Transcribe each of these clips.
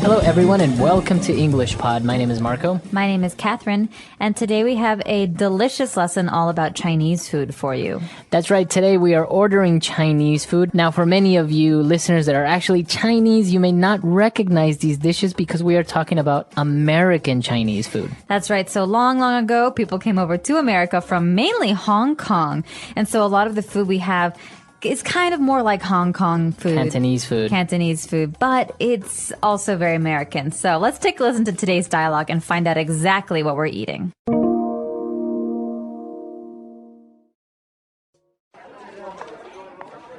Hello, everyone, and welcome to English Pod. My name is Marco. My name is Catherine, and today we have a delicious lesson all about Chinese food for you. That's right. Today we are ordering Chinese food. Now, for many of you listeners that are actually Chinese, you may not recognize these dishes because we are talking about American Chinese food. That's right. So long ago, people came over to America from mainly Hong Kong. And so a lot of the food we have is kind of more like Hong Kong food. Cantonese food. But it's also very American. So let's take a listen to today's dialogue and find out exactly what we're eating.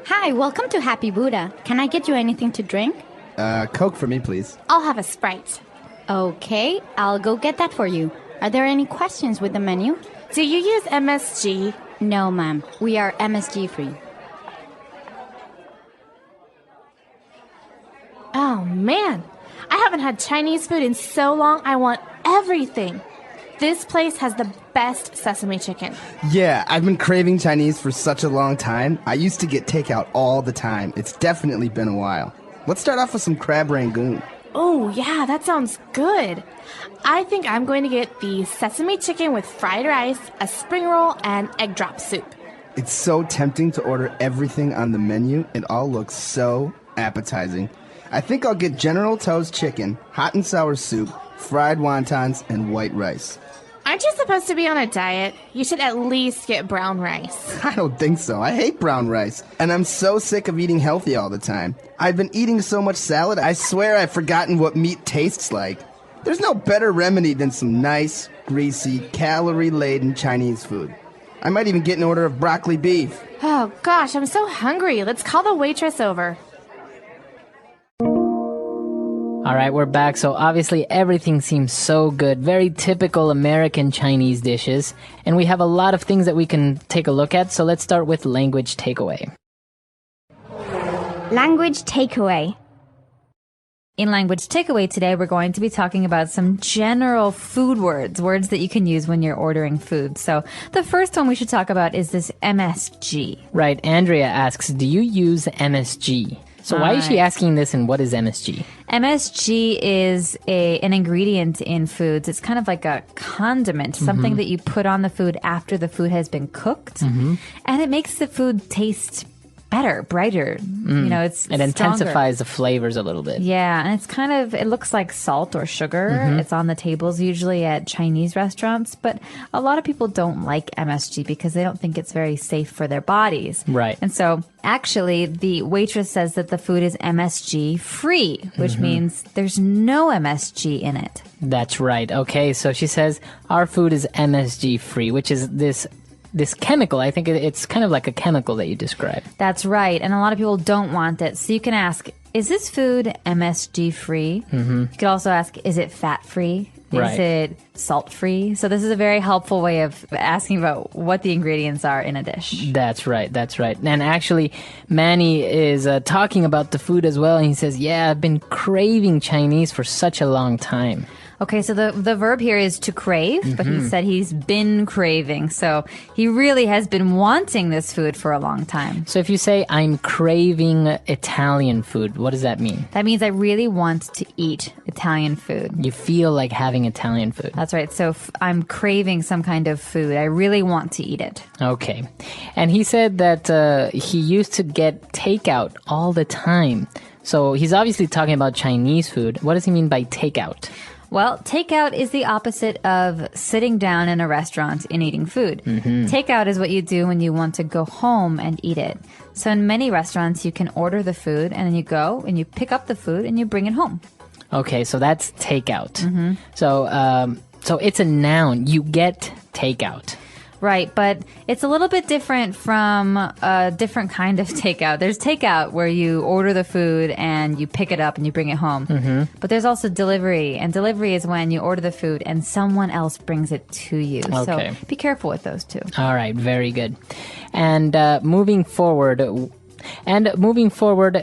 Hi, welcome to Happy Buddha. Can I get you anything to drink? Coke for me, please. I'll have a Sprite. Okay, I'll go get that for you. Are there any questions with the menu? Do you use MSG? No, ma'am. We are MSG free. Oh, man. I haven't had Chinese food in so long, I want everything. This place has the best sesame chicken. Yeah, I've been craving Chinese for such a long time. I used to get takeout all the time. It's definitely been a while. Let's start off with some crab rangoon. Oh, yeah, that sounds good. I think I'm going to get the sesame chicken with fried rice, a spring roll, and egg drop soup. It's so tempting to order everything on the menu. It all looks so appetizing. I think I'll get General Tso's chicken, hot and sour soup, fried wontons, and white rice. Aren't you supposed to be on a diet? You should at least get brown rice. I don't think so. I hate brown rice. And I'm so sick of eating healthy all the time. I've been eating so much salad, I swear I've forgotten what meat tastes like. There's no better remedy than some nice, greasy, calorie-laden Chinese food. I might even get an order of broccoli beef. Oh, gosh, I'm so hungry. Let's call the waitress over. All right, we're back. So obviously everything seems so good. Very typical American Chinese dishes. And we have a lot of things that we can take a look at. So let's start with language takeaway. Language takeaway. In Language Takeaway today, we're going to be talking about some general food words that you can use when you're ordering food. So the first one we should talk about is this MSG. Right. Andrea asks, do you use MSG? So why is she asking this, and what is MSG? MSG is an ingredient in foods. It's kind of like a condiment, something that you put on the food after the food has been cooked. And it makes the food taste better, brighter. You know, it intensifies the flavors a little bit. Yeah, and it looks like salt or sugar. It's on the tables usually at Chinese restaurants, but a lot of people don't like MSG because they don't think it's very safe for their bodies. Right. And so actually the waitress says that the food is MSG free, which means there's no MSG in it. That's right. Okay, so she says our food is MSG free, which is this chemical. I think it's kind of like a chemical that you described. That's right. And a lot of people don't want it. So you can ask, is this food MSG free? You could also ask, is it fat free? Right. Is it salt free? So this is a very helpful way of asking about what the ingredients are in a dish. That's right. And actually, Manny is talking about the food as well. And he says, yeah, I've been craving Chinese for such a long time. Okay, so the verb here is to crave, but he said he's been craving. So he really has been wanting this food for a long time. So if you say, I'm craving Italian food, what does that mean? That means I really want to eat Italian food. You feel like having Italian food. That's right. So I'm craving some kind of food. I really want to eat it. Okay. And he said that he used to get takeout all the time. So he's obviously talking about Chinese food. What does he mean by takeout? Well, takeout is the opposite of sitting down in a restaurant and eating food. Takeout is what you do when you want to go home and eat it. So in many restaurants, you can order the food and then you go and you pick up the food and you bring it home. Okay, so that's takeout. So it's a noun. You get takeout. Right, but it's a little bit different from a different kind of takeout. There's takeout where you order the food and you pick it up and you bring it home. But there's also delivery, and delivery is when you order the food and someone else brings it to you. Okay. So be careful with those two. All right, very good. And moving forward,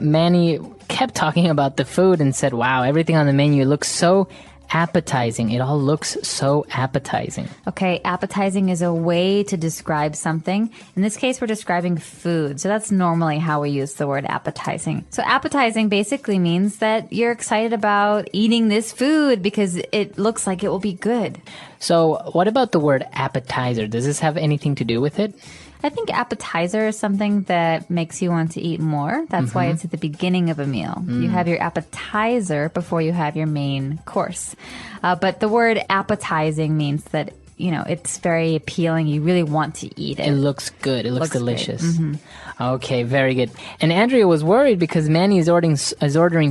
Manny kept talking about the food and said, wow, everything on the menu looks so appetizing. It all looks so appetizing. Okay, appetizing is a way to describe something. In this case, we're describing food. So that's normally how we use the word appetizing. So appetizing basically means that you're excited about eating this food because it looks like it will be good. So what about the word appetizer? Does this have anything to do with it? I think appetizer is something that makes you want to eat more. That's why it's at the beginning of a meal. You have your appetizer before you have your main course. But the word appetizing means that, it's very appealing. You really want to eat it. It looks good. It looks delicious. Great. Okay, very good. And Andrea was worried because Manny is ordering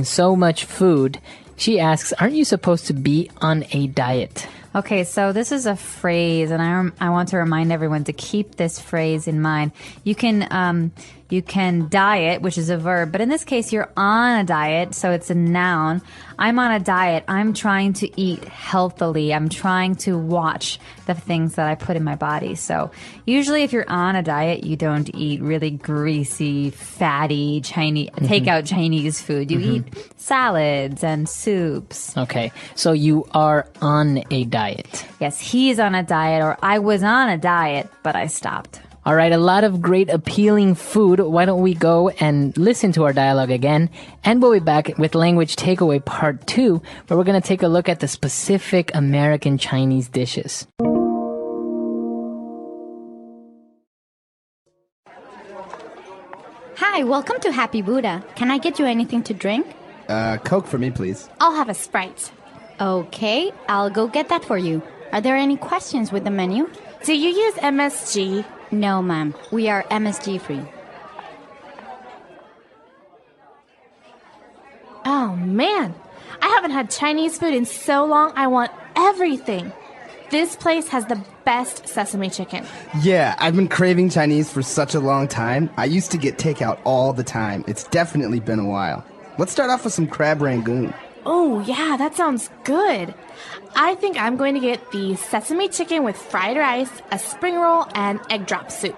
so much food. She asks, aren't you supposed to be on a diet? Okay, so this is a phrase, and I want to remind everyone to keep this phrase in mind. You can diet, which is a verb, but in this case, you're on a diet, so it's a noun. I'm on a diet. I'm trying to eat healthily. I'm trying to watch the things that I put in my body. So usually if you're on a diet, you don't eat really greasy, fatty takeout Chinese food. You eat salads and soups. Okay, so you are on a diet. Yes, he's on a diet, or I was on a diet, but I stopped. All right, a lot of great appealing food. Why don't we go and listen to our dialogue again? And we'll be back with Language Takeaway Part 2, where we're going to take a look at the specific American Chinese dishes. Hi, welcome to Happy Buddha. Can I get you anything to drink? Coke for me, please. I'll have a Sprite. Okay, I'll go get that for you. Are there any questions with the menu? Do you use MSG? No, ma'am. We are MSG free. Oh, man. I haven't had Chinese food in so long, I want everything. This place has the best sesame chicken. Yeah, I've been craving Chinese for such a long time. I used to get takeout all the time. It's definitely been a while. Let's start off with some crab rangoon. Oh, yeah, that sounds good. I think I'm going to get the sesame chicken with fried rice, a spring roll, and egg drop soup.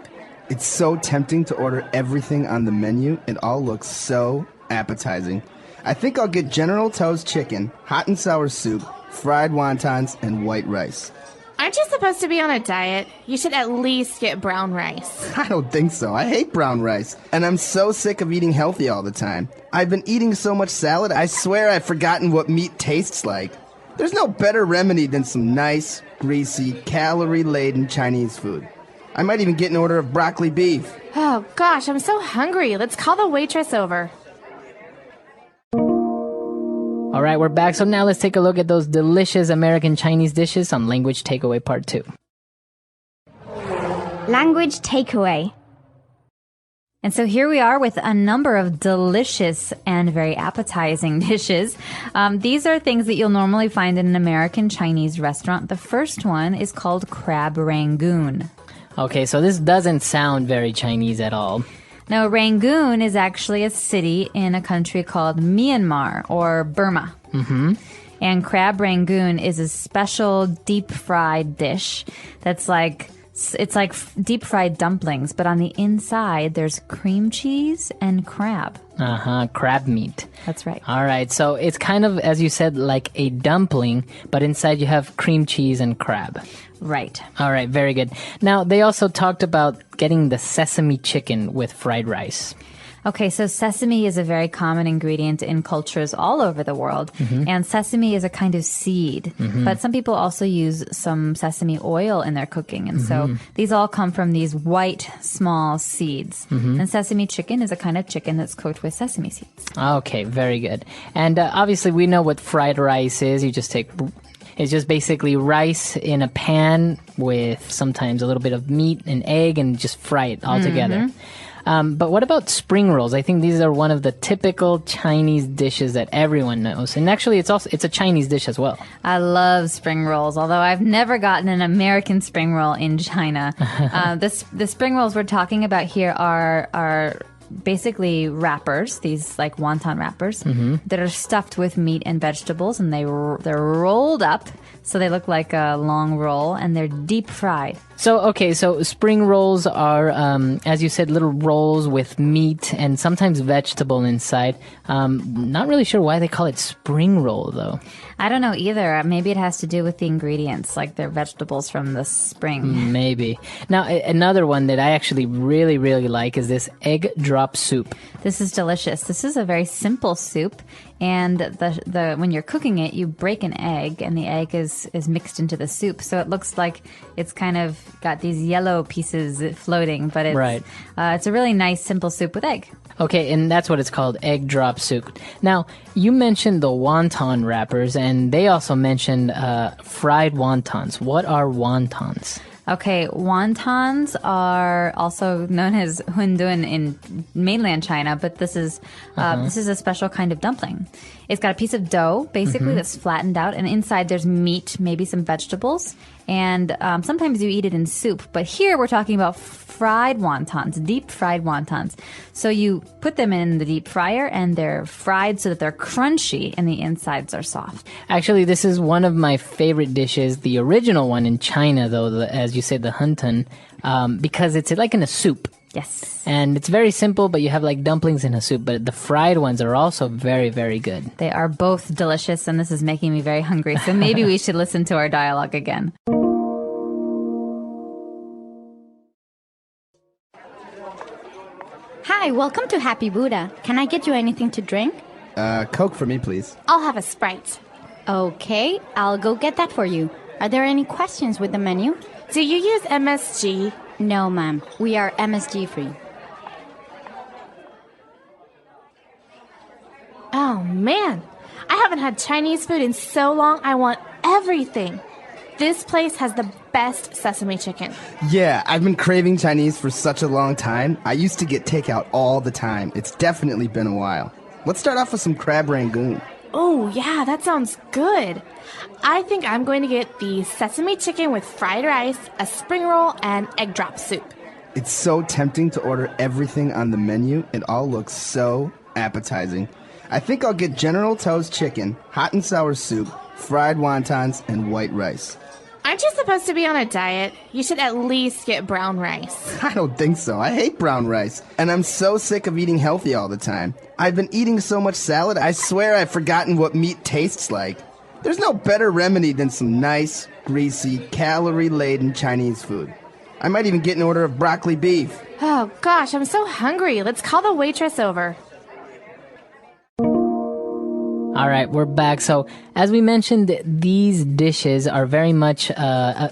It's so tempting to order everything on the menu. It all looks so appetizing. I think I'll get General Tso's chicken, hot and sour soup, fried wontons, and white rice. Aren't you supposed to be on a diet? You should at least get brown rice. I don't think so. I hate brown rice. And I'm so sick of eating healthy all the time. I've been eating so much salad, I swear I've forgotten what meat tastes like. There's no better remedy than some nice, greasy, calorie-laden Chinese food. I might even get an order of broccoli beef. Oh, gosh, I'm so hungry. Let's call the waitress over. All right, we're back. So now let's take a look at those delicious American Chinese dishes on Language Takeaway Part 2. Language takeaway. And so here we are with a number of delicious and very appetizing dishes. These are things that you'll normally find in an American Chinese restaurant. The first one is called crab rangoon. Okay, so this doesn't sound very Chinese at all. Now, Rangoon is actually a city in a country called Myanmar or Burma. Mm-hmm. And crab rangoon is a special deep-fried dish that's it's like deep-fried dumplings, but on the inside there's cream cheese and crab. Crab meat. That's right. All right, so it's kind of, as you said, like a dumpling, but inside you have cream cheese and crab. Right. All right, very good. Now, they also talked about getting the sesame chicken with fried rice. Okay, so sesame is a very common ingredient in cultures all over the world. Mm-hmm. And sesame is a kind of seed. Mm-hmm. But some people also use some sesame oil in their cooking. And so these all come from these white, small seeds. Mm-hmm. And sesame chicken is a kind of chicken that's cooked with sesame seeds. Okay, very good. And obviously, we know what fried rice is. You just it's just basically rice in a pan with sometimes a little bit of meat and egg and just fry it all together. But what about spring rolls? I think these are one of the typical Chinese dishes that everyone knows. And actually, it's a Chinese dish as well. I love spring rolls, although I've never gotten an American spring roll in China. The spring rolls we're talking about here are basically wrappers, these like wonton wrappers that are stuffed with meat and vegetables, and they're rolled up so they look like a long roll, and they're deep fried. So spring rolls are, as you said, little rolls with meat and sometimes vegetable inside. Not really sure why they call it spring roll, though. I don't know either. Maybe it has to do with the ingredients, like they're vegetables from the spring. Maybe. Now, another one that I actually really, really like is this egg drop soup. This is delicious. This is a very simple soup, and the when you're cooking it, you break an egg, and the egg is mixed into the soup, so it looks like it's kind of got these yellow pieces floating, but it's a really nice simple soup with egg. Okay, and that's what it's called, egg drop soup. Now, you mentioned the wonton wrappers, and they also mentioned fried wontons. What are wontons? Okay, wontons are also known as hundun in mainland China, but this is a special kind of dumpling. It's got a piece of dough, basically, that's flattened out, and inside there's meat, maybe some vegetables, and sometimes you eat it in soup. But here we're talking about fried wontons, deep fried wontons. So you put them in the deep fryer, and they're fried so that they're crunchy and the insides are soft. Actually, this is one of my favorite dishes, the original one in China, though, as you said, the hundun, because it's like in a soup. Yes. And it's very simple, but you have like dumplings in a soup. But the fried ones are also very, very good. They are both delicious, and this is making me very hungry. So maybe we should listen to our dialogue again. Hi, welcome to Happy Buddha. Can I get you anything to drink? Coke for me, please. I'll have a Sprite. Okay, I'll go get that for you. Are there any questions with the menu? Do you use MSG? No, ma'am. We are MSG free. Oh, man. I haven't had Chinese food in so long, I want everything. This place has the best sesame chicken. Yeah, I've been craving Chinese for such a long time. I used to get takeout all the time. It's definitely been a while. Let's start off with some crab rangoon. Oh, yeah, that sounds good. I think I'm going to get the sesame chicken with fried rice, a spring roll, and egg drop soup. It's so tempting to order everything on the menu. It all looks so appetizing. I think I'll get General Tso's chicken, hot and sour soup, fried wontons, and white rice. Aren't you supposed to be on a diet? You should at least get brown rice. I don't think so. I hate brown rice. And I'm so sick of eating healthy all the time. I've been eating so much salad, I swear I've forgotten what meat tastes like. There's no better remedy than some nice, greasy, calorie-laden Chinese food. I might even get an order of broccoli beef. Oh, gosh, I'm so hungry. Let's call the waitress over. All right, we're back. So, as we mentioned, these dishes are very much, they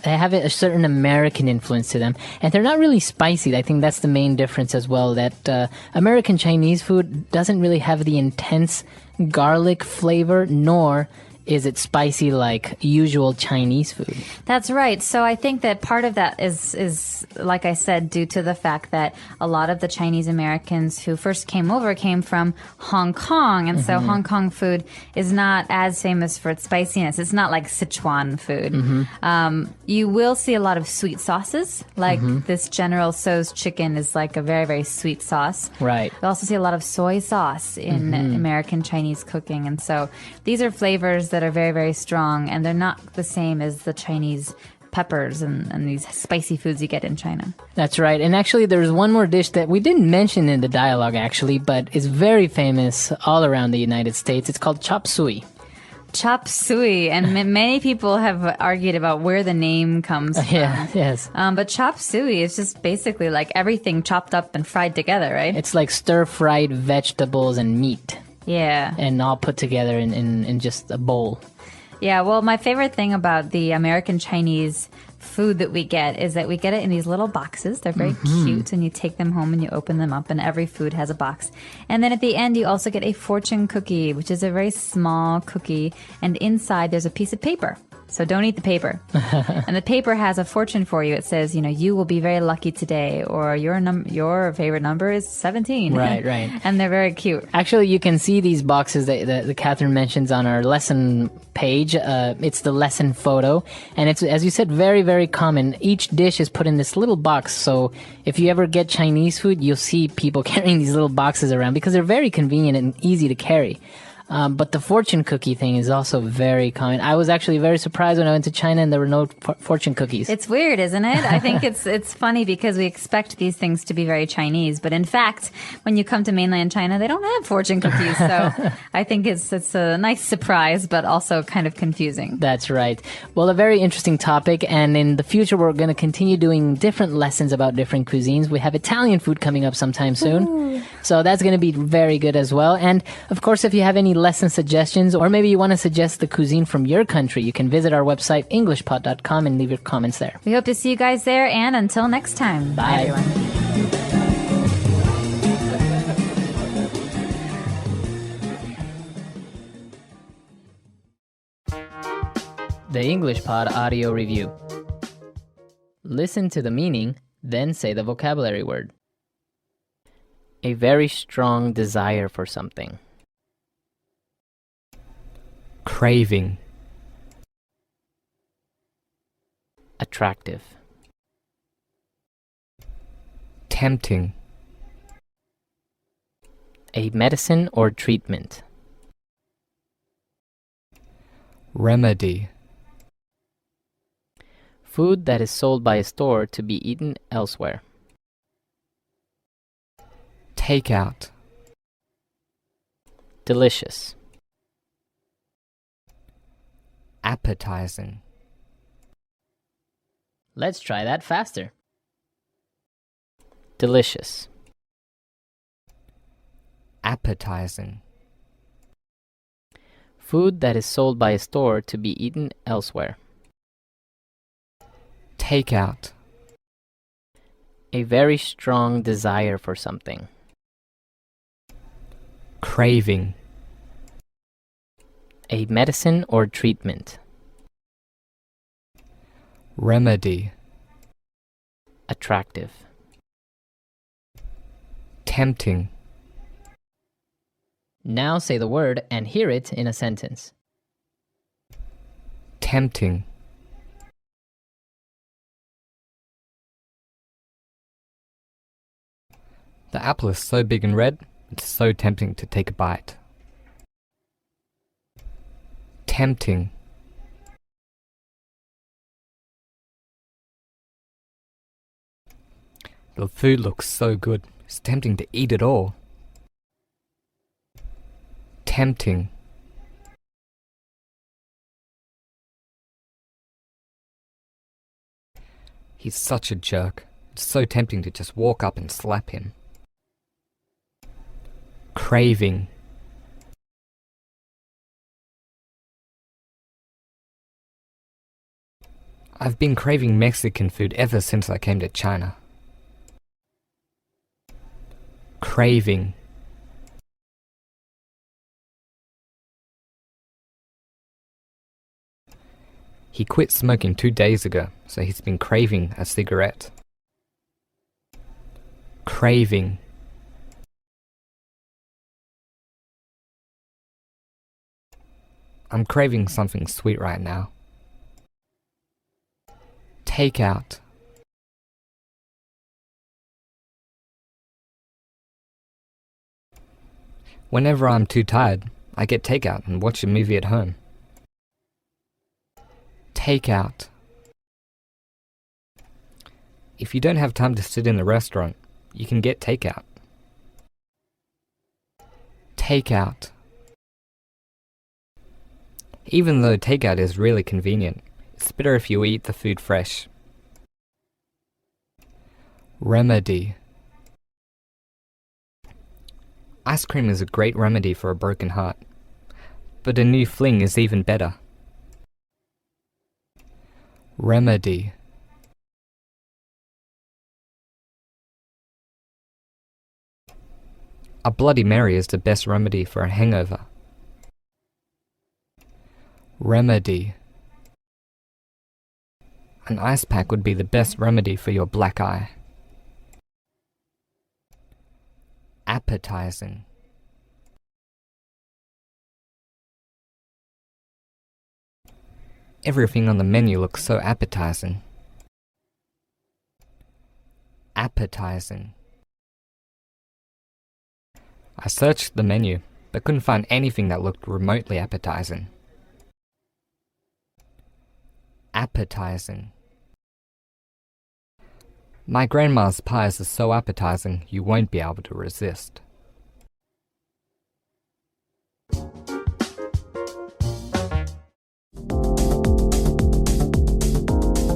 have a certain American influence to them. And they're not really spicy. I think that's the main difference as well, that American Chinese food doesn't really have the intense garlic flavor, nor is it spicy like usual Chinese food. That's right. So I think that part of that is, like I said, due to the fact that a lot of the Chinese Americans who first came over came from Hong Kong. And so Hong Kong food is not as famous for its spiciness. It's not like Sichuan food. You will see a lot of sweet sauces. Like this General Tso's chicken is like a very, very sweet sauce. Right. You also see a lot of soy sauce in American Chinese cooking. And so these are flavors that are very, very strong, and they're not the same as the Chinese peppers and these spicy foods you get in China. That's right. And actually, there's one more dish that we didn't mention in the dialogue, actually, but is very famous all around the United States. It's called chop suey. Chop suey, and many people have argued about where the name comes from. Yes. But chop suey is just basically like everything chopped up and fried together, right? It's like stir-fried vegetables and meat. Yeah. And all put together in just a bowl. Yeah, well, my favorite thing about the American Chinese food that we get is that we get it in these little boxes. They're very cute, and you take them home and you open them up, and every food has a box. And then at the end, you also get a fortune cookie, which is a very small cookie, and inside there's a piece of paper. So don't eat the paper. And the paper has a fortune for you. It says, you will be very lucky today, or your favorite number is 17. Right, right. And they're very cute. Actually, you can see these boxes that Catherine mentions on our lesson page. It's the lesson photo. And it's, as you said, very, very common. Each dish is put in this little box. So if you ever get Chinese food, you'll see people carrying these little boxes around because they're very convenient and easy to carry. But the fortune cookie thing is also very common. I was actually very surprised when I went to China and there were no fortune cookies. It's weird, isn't it? I think it's funny because we expect these things to be very Chinese, but in fact, when you come to mainland China, they don't have fortune cookies. So I think it's a nice surprise, but also kind of confusing. That's right. Well, a very interesting topic, and in the future, we're going to continue doing different lessons about different cuisines. We have Italian food coming up sometime soon. Ooh. So that's going to be very good as well. And of course, if you have any lesson suggestions, or maybe you want to suggest the cuisine from your country, you can visit our website, englishpod.com, and leave your comments there. We hope to see you guys there, and until next time. Bye. Everyone. The English Pod Audio Review. Listen to the meaning, then say the vocabulary word. A very strong desire for something. Craving. Attractive. Tempting. A medicine or treatment. Remedy. Food that is sold by a store to be eaten elsewhere. Takeout. Delicious. Appetizing. Let's try that faster. Delicious. Appetizing. Food that is sold by a store to be eaten elsewhere. Takeout. A very strong desire for something. Craving. A medicine or treatment. Remedy. Attractive. Tempting. Now say the word and hear it in a sentence. Tempting. The apple is so big and red, it's so tempting to take a bite. Tempting. The food looks so good, it's tempting to eat it all. Tempting. He's such a jerk. It's so tempting to just walk up and slap him. Craving. I've been craving Mexican food ever since I came to China. Craving. He quit smoking 2 days ago, so he's been craving a cigarette. Craving. I'm craving something sweet right now. Takeout. Whenever I'm too tired, I get takeout and watch a movie at home. Takeout. If you don't have time to sit in a restaurant, you can get takeout. Takeout. Even though takeout is really convenient, it's better if you eat the food fresh. Remedy. Ice cream is a great remedy for a broken heart, but a new fling is even better. Remedy. A Bloody Mary is the best remedy for a hangover. Remedy. An ice pack would be the best remedy for your black eye. Appetizing. Everything on the menu looks so appetizing. Appetizing. I searched the menu, but couldn't find anything that looked remotely appetizing. Appetizing. My grandma's pies are so appetizing you won't be able to resist.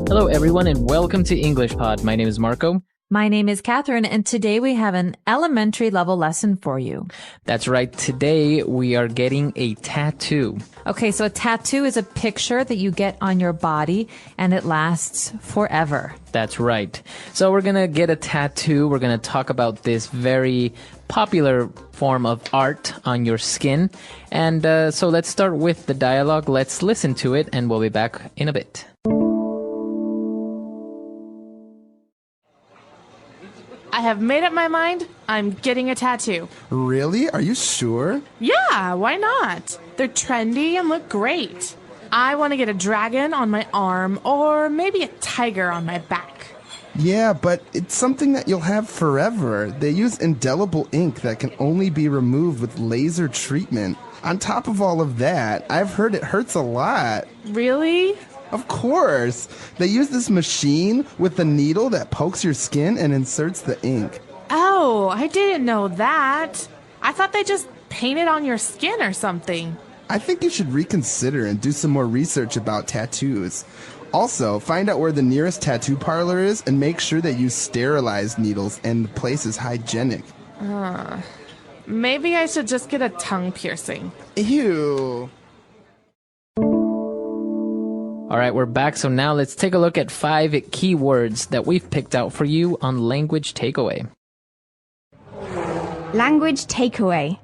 Hello, everyone, and welcome to English Pod. My name is Marco. My name is Catherine, and today we have an elementary level lesson for you. That's right. Today we are getting a tattoo. Okay, so a tattoo is a picture that you get on your body, and it lasts forever. That's right. So we're going to get a tattoo. We're going to talk about this very popular form of art on your skin. And so let's start with the dialogue. Let's listen to it, and we'll be back in a bit. I have made up my mind. I'm getting a tattoo. Really? Are you sure? Yeah, why not? They're trendy and look great. I want to get a dragon on my arm or maybe a tiger on my back. Yeah, but it's something that you'll have forever. They use indelible ink that can only be removed with laser treatment. On top of all of that, I've heard it hurts a lot. Really? Of course. They use this machine with a needle that pokes your skin and inserts the ink. Oh, I didn't know that. I thought they just painted on your skin or something. I think you should reconsider and do some more research about tattoos. Also, find out where the nearest tattoo parlor is and make sure that you sterilize needles and the place is hygienic. Maybe I should just get a tongue piercing. Ew. All right, we're back. So now let's take a look at 5 key words that we've picked out for you on Language Takeaway. Language takeaway.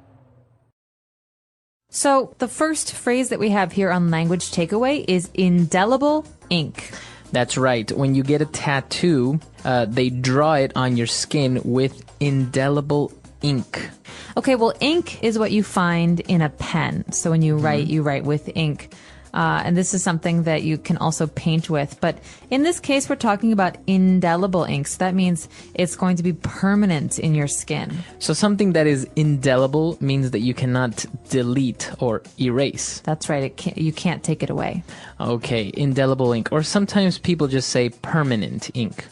So the first phrase that we have here on Language Takeaway is indelible ink. That's right. When you get a tattoo, they draw it on your skin with indelible ink. Okay, well, ink is what you find in a pen. So when you write with ink. And this is something that you can also paint with. But in this case, we're talking about indelible ink. So that means it's going to be permanent in your skin. So something that is indelible means that you cannot delete or erase. That's right. You can't take it away. Okay, indelible ink. Or sometimes people just say permanent ink.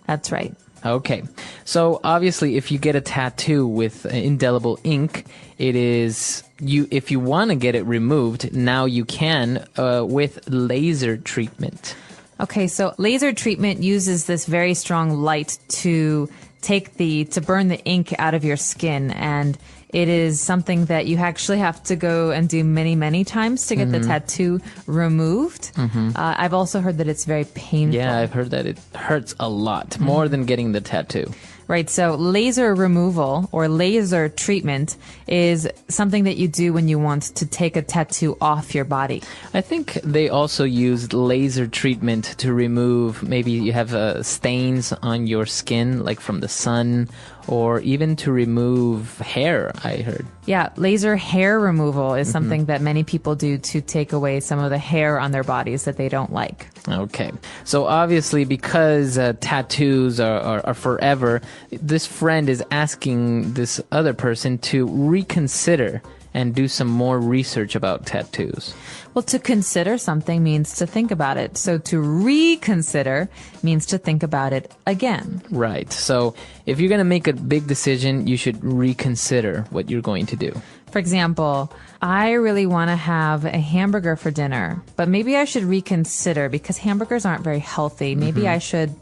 That's right. Okay, so obviously if you get a tattoo with indelible ink, it is if you want to get it removed, now you can with laser treatment. Okay, so laser treatment uses this very strong light to burn the ink out of your skin, and it is something that you actually have to go and do many, many times to get the tattoo removed. I've also heard that it's very painful. Yeah, I've heard that it hurts a lot, more than getting the tattoo. Right, so laser removal or laser treatment is something that you do when you want to take a tattoo off your body. I think they also use laser treatment to remove, maybe you have stains on your skin, like from the sun, or even to remove hair, I heard. Yeah, laser hair removal is something that many people do to take away some of the hair on their bodies that they don't like. Okay. So obviously because tattoos are forever, this friend is asking this other person to reconsider and do some more research about tattoos. Well, to consider something means to think about it. So to reconsider means to think about it again. Right. So if you're going to make a big decision, you should reconsider what you're going to do. For example, I really want to have a hamburger for dinner, but maybe I should reconsider because hamburgers aren't very healthy. Maybe I should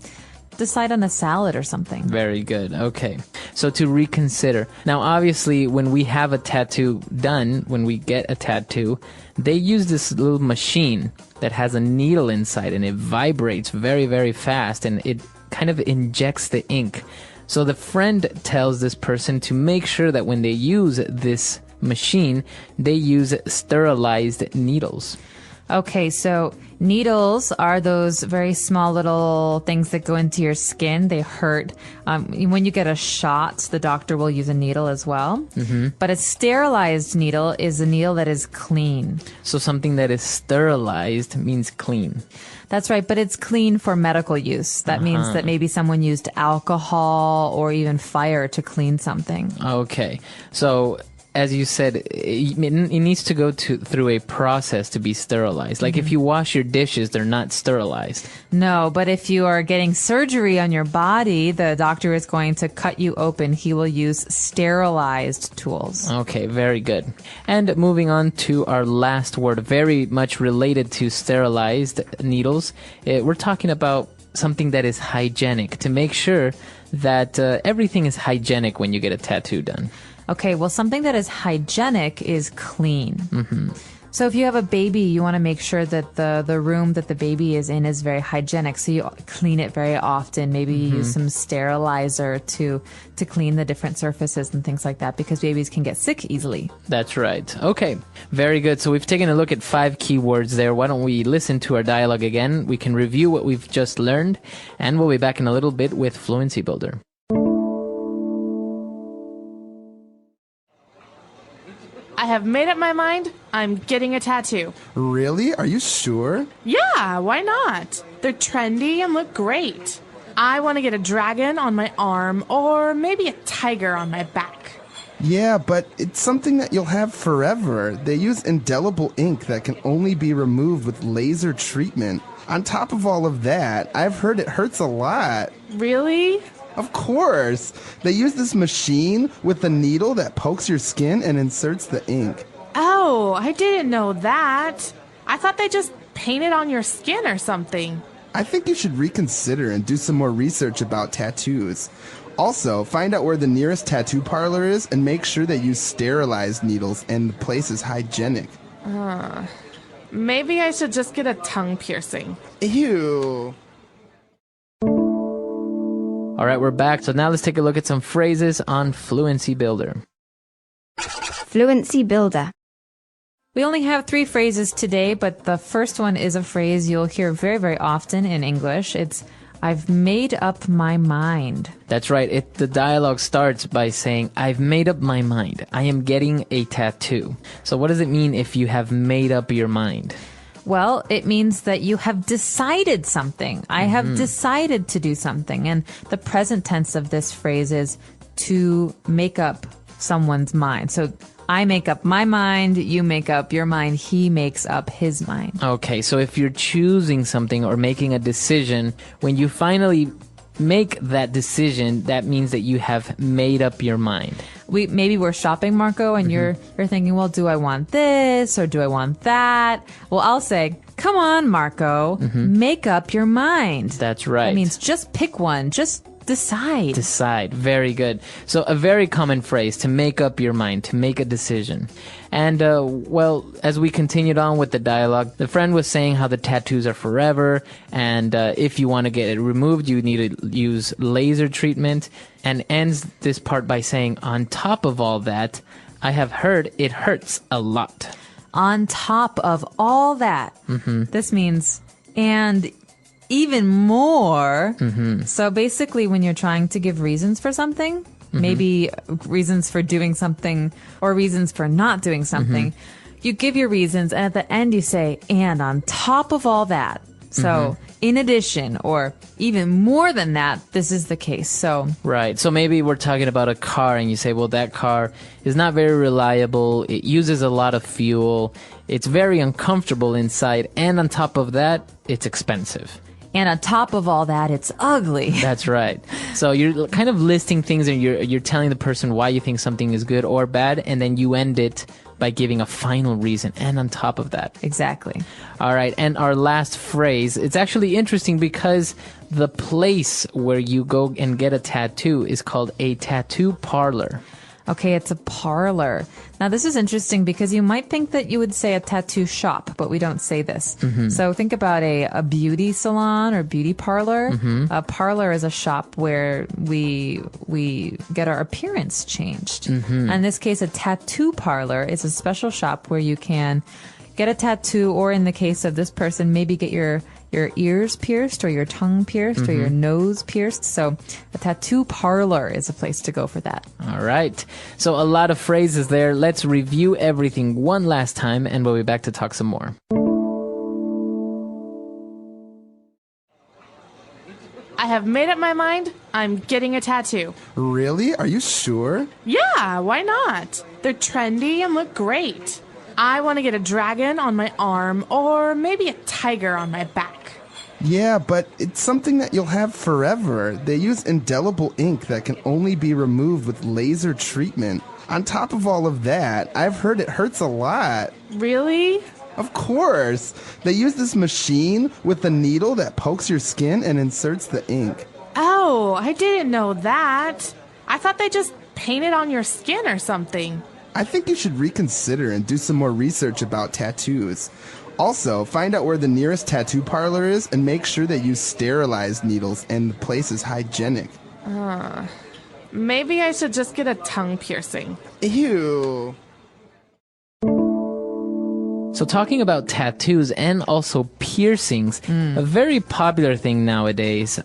decide on a salad or something. Very good. Okay. So to reconsider. Now, obviously, when we have a tattoo done, when we get a tattoo, they use this little machine that has a needle inside and it vibrates very, very fast and it kind of injects the ink. So the friend tells this person to make sure that when they use this machine, they use sterilized needles. Okay, so needles are those very small little things that go into your skin. They hurt. When you get a shot, the doctor will use a needle as well. Mm-hmm. But a sterilized needle is a needle that is clean. So something that is sterilized means clean. That's right, but it's clean for medical use. That means that maybe someone used alcohol or even fire to clean something. Okay. So as you said, it needs to go through a process to be sterilized. Like if you wash your dishes, they're not sterilized. No, but if you are getting surgery on your body, the doctor is going to cut you open. He will use sterilized tools. Okay, very good. And moving on to our last word, very much related to sterilized needles. We're talking about something that is hygienic, to make sure that everything is hygienic when you get a tattoo done. Okay, well, something that is hygienic is clean. Mm-hmm. So if you have a baby, you want to make sure that the room that the baby is in is very hygienic. So you clean it very often. Maybe you use some sterilizer to clean the different surfaces and things like that, because babies can get sick easily. That's right. Okay, very good. So we've taken a look at 5 keywords there. Why don't we listen to our dialogue again? We can review what we've just learned, and we'll be back in a little bit with Fluency Builder. I have made up my mind. I'm getting a tattoo. Really? Are you sure? Yeah, why not? They're trendy and look great. I want to get a dragon on my arm or maybe a tiger on my back. Yeah, but it's something that you'll have forever. They use indelible ink that can only be removed with laser treatment. On top of all of that, I've heard it hurts a lot. Really? Of course. They use this machine with a needle that pokes your skin and inserts the ink. Oh, I didn't know that. I thought they just painted on your skin or something. I think you should reconsider and do some more research about tattoos. Also, find out where the nearest tattoo parlor is and make sure they use sterilized needles and the place is hygienic. Maybe I should just get a tongue piercing. Ew. All right, we're back. So now let's take a look at some phrases on Fluency Builder. Fluency Builder. We only have 3 phrases today, but the first one is a phrase you'll hear very, very often in English. It's, I've made up my mind. That's right. The dialogue starts by saying, I've made up my mind. I am getting a tattoo. So what does it mean if you have made up your mind? Well, it means that you have decided something. I have decided to do something. And the present tense of this phrase is to make up someone's mind. So I make up my mind, you make up your mind, he makes up his mind. Okay, so if you're choosing something or making a decision, when you finally make that decision, that means that you have made up your mind. Maybe we're shopping, Marco, and you're thinking, well, do I want this or do I want that? Well, I'll say, come on, Marco, make up your mind. That's right. That means just pick one. Just decide. Decide. Very good. So a very common phrase, to make up your mind, to make a decision. And, well, as we continued on with the dialogue, the friend was saying how the tattoos are forever, and if you want to get it removed, you need to use laser treatment, and ends this part by saying, on top of all that, I have heard it hurts a lot. On top of all that, this means, and even more. So basically, when you're trying to give reasons for something, maybe reasons for doing something or reasons for not doing something, you give your reasons, and at the end you say, and on top of all that. So in addition, or even more than that, this is the case. So right. So maybe we're talking about a car and you say, well, that car is not very reliable. It uses a lot of fuel. It's very uncomfortable inside. And on top of that, it's expensive. And on top of all that, it's ugly. That's right. So you're kind of listing things and you're telling the person why you think something is good or bad, and then you end it by giving a final reason. And on top of that. Exactly. All right. And our last phrase, it's actually interesting because the place where you go and get a tattoo is called a tattoo parlor. Okay, it's a parlor. Now, this is interesting because you might think that you would say a tattoo shop, but we don't say this. So think about a beauty salon or beauty parlor. A parlor is a shop where we get our appearance changed. In this case, a tattoo parlor is a special shop where you can get a tattoo, or in the case of this person, maybe get your ears pierced or your tongue pierced or your nose pierced. So a tattoo parlor is a place to go for that. All right. So a lot of phrases there. Let's review everything one last time, and we'll be back to talk some more. I have made up my mind. I'm getting a tattoo. Really? Are you sure? Yeah, why not? They're trendy and look great. I want to get a dragon on my arm or maybe a tiger on my back. Yeah, but it's something that you'll have forever. They use indelible ink that can only be removed with laser treatment. On top of all of that, I've heard it hurts a lot. Really? Of course. They use this machine with a needle that pokes your skin and inserts the ink. Oh, I didn't know that. I thought they just painted on your skin or something. I think you should reconsider and do some more research about tattoos. Also, find out where the nearest tattoo parlor is and make sure they use sterilized needles and the place is hygienic. Maybe I should just get a tongue piercing. Ew. So talking about tattoos and also piercings, a very popular thing nowadays,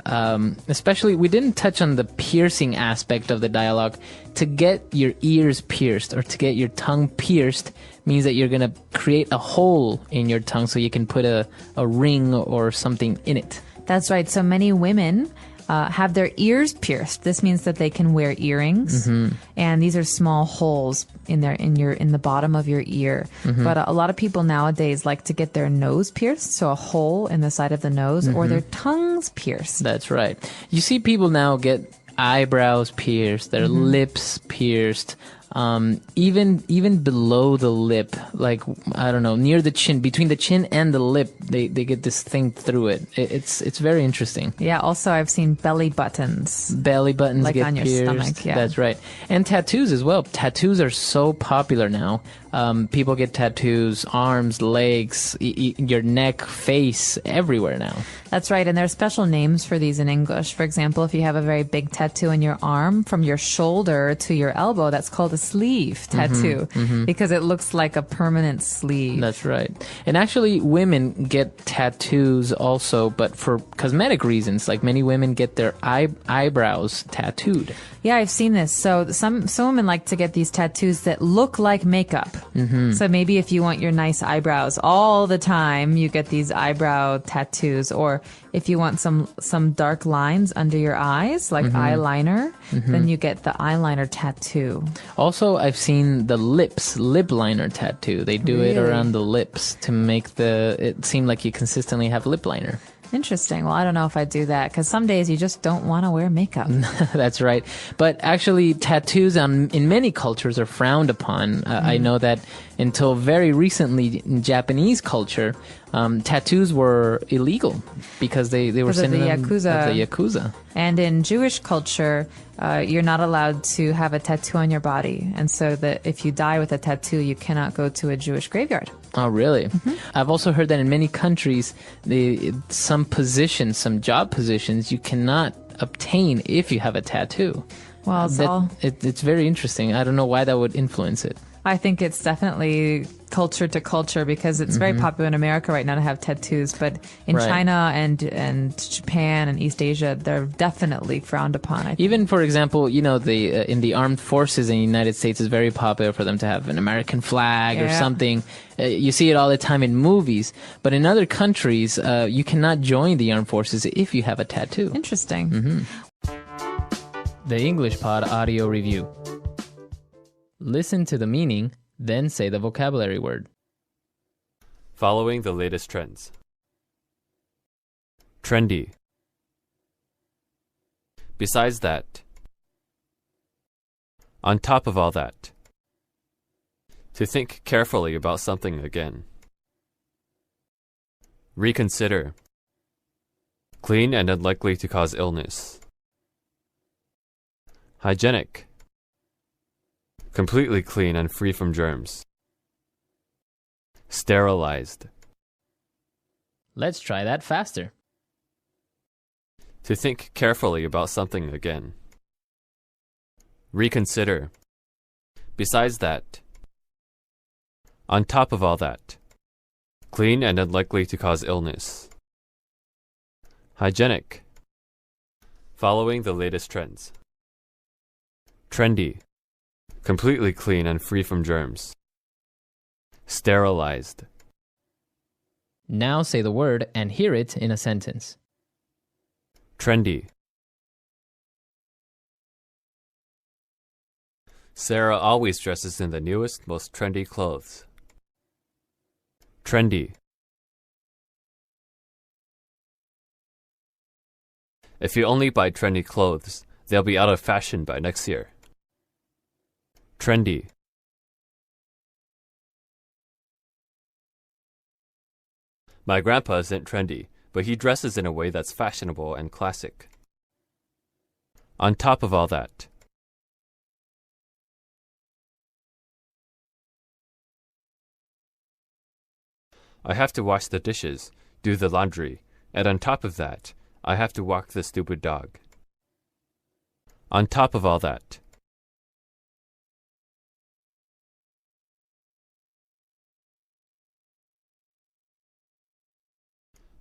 especially we didn't touch on the piercing aspect of the dialogue. To get your ears pierced or to get your tongue pierced means that you're going to create a hole in your tongue so you can put a ring or something in it. That's right. So many women have their ears pierced. This means that they can wear earrings, and these are small holes in the bottom of your ear. But a lot of people nowadays like to get their nose pierced, so a hole in the side of the nose, or their tongues pierced. That's right. You see people now get eyebrows pierced, their lips pierced, even below the lip, like, I don't know, near the chin, between the chin and the lip, they get this thing through it. It's very interesting. Yeah, also I've seen belly buttons. Belly buttons Like get on your pierced. stomach, yeah. That's right. And tattoos as well. Tattoos are so popular now. People get tattoos, arms, legs, your neck, face, everywhere now. That's right, and there are special names for these in English. For example, if you have a very big tattoo in your arm from your shoulder to your elbow, that's called a sleeve tattoo because it looks like a permanent sleeve. That's right. And actually, women get tattoos also, but for cosmetic reasons. Like many women get their eyebrows tattooed. Yeah, I've seen this. So some women like to get these tattoos that look like makeup. So maybe if you want your nice eyebrows all the time, you get these eyebrow tattoos. Or if you want some dark lines under your eyes, like eyeliner, then you get the eyeliner tattoo. Also, I've seen the lip liner tattoo. They do it around the lips to make it seem like you consistently have lip liner. Interesting. Well, I don't know if I do that because some days you just don't want to wear makeup. That's right. But actually, tattoos in many cultures are frowned upon. I know that until very recently in Japanese culture, tattoos were illegal because they were synonym of the Yakuza. And in Jewish culture, you're not allowed to have a tattoo on your body. And so that if you die with a tattoo, you cannot go to a Jewish graveyard. Oh, really? I've also heard that in many countries, some job positions, you cannot obtain if you have a tattoo. Well, it's very interesting. I don't know why that would influence it. I think it's definitely culture to culture because it's very popular in America right now to have tattoos, but in China and Japan and East Asia, they're definitely frowned upon. I think. Even, for example, in the armed forces in the United States, it's very popular for them to have an American flag or something. You see it all the time in movies, but in other countries, you cannot join the armed forces if you have a tattoo. Interesting. The English Pod Audio Review. Listen to the meaning, then say the vocabulary word. Following the latest trends. Trendy. Besides that. On top of all that. To think carefully about something again. Reconsider. Clean and unlikely to cause illness. Hygienic. Completely clean and free from germs. Sterilized. Let's try that faster. To think carefully about something again. Reconsider. Besides that. On top of all that. Clean and unlikely to cause illness. Hygienic. Following the latest trends. Trendy. Completely clean and free from germs. Sterilized. Now say the word and hear it in a sentence. Trendy. Sarah always dresses in the newest, most trendy clothes. Trendy. If you only buy trendy clothes, they'll be out of fashion by next year. Trendy. My grandpa isn't trendy, but he dresses in a way that's fashionable and classic. On top of all that. I have to wash the dishes, do the laundry, and on top of that, I have to walk the stupid dog. On top of all that.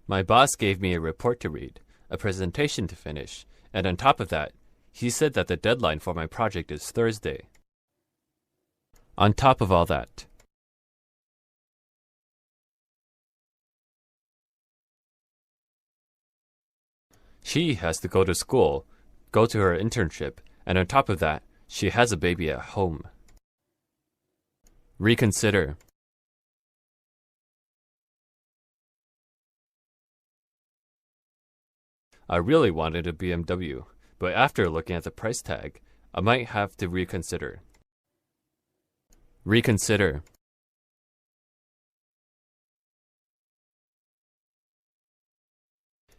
My boss gave me a report to read, a presentation to finish, and on top of that, he said that the deadline for my project is Thursday. On top of all that. She has to go to school, go to her internship, and on top of that, she has a baby at home. Reconsider. I really wanted a BMW, but after looking at the price tag, I might have to reconsider. Reconsider.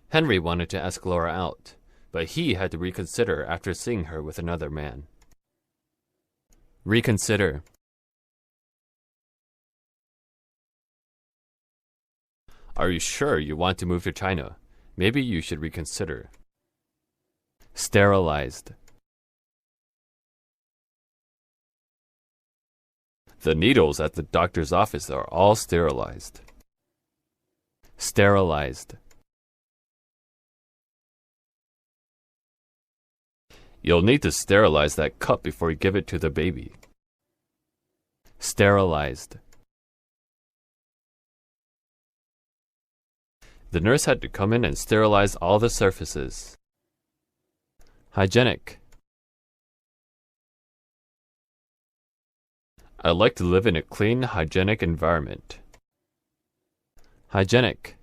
Henry wanted to ask Laura out, but he had to reconsider after seeing her with another man. Reconsider. Are you sure you want to move to China? Maybe you should reconsider. Sterilized. The needles at the doctor's office are all sterilized. Sterilized. You'll need to sterilize that cup before you give it to the baby. Sterilized. The nurse had to come in and sterilize all the surfaces. Hygienic. I like to live in a clean, hygienic environment. Hygienic.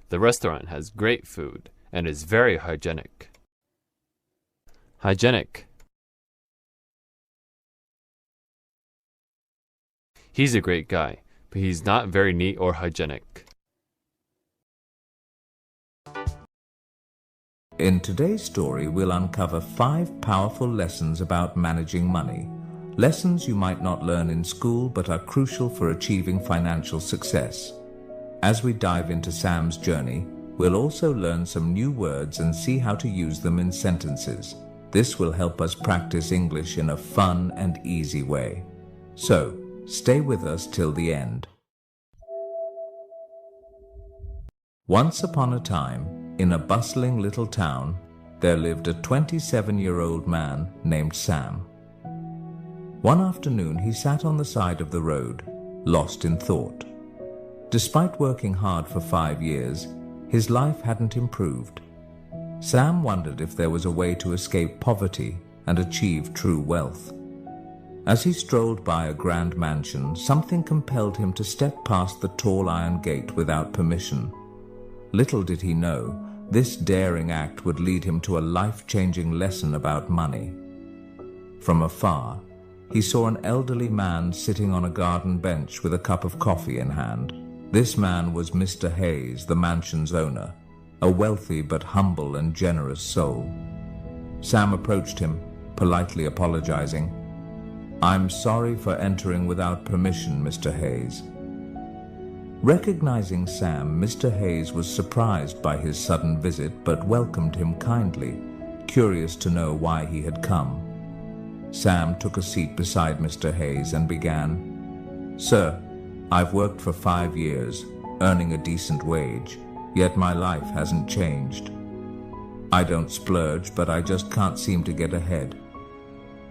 The restaurant has great food and is very hygienic. Hygienic. He's a great guy, but he's not very neat or hygienic. In today's story, we'll uncover 5 powerful lessons about managing money. Lessons you might not learn in school but are crucial for achieving financial success. As we dive into Sam's journey, we'll also learn some new words and see how to use them in sentences. This will help us practice English in a fun and easy way. So, stay with us till the end. Once upon a time, in a bustling little town, there lived a 27-year-old man named Sam. One afternoon, he sat on the side of the road, lost in thought. Despite working hard for 5 years, his life hadn't improved. Sam wondered if there was a way to escape poverty and achieve true wealth. As he strolled by a grand mansion, something compelled him to step past the tall iron gate without permission. Little did he know, this daring act would lead him to a life-changing lesson about money. From afar, he saw an elderly man sitting on a garden bench with a cup of coffee in hand. This man was Mr. Hayes, the mansion's owner, a wealthy but humble and generous soul. Sam approached him, politely apologizing. "I'm sorry for entering without permission, Mr. Hayes." Recognizing Sam, Mr. Hayes was surprised by his sudden visit but welcomed him kindly, curious to know why he had come. Sam took a seat beside Mr. Hayes and began, "Sir, I've worked for 5 years, earning a decent wage, yet my life hasn't changed. I don't splurge, but I just can't seem to get ahead.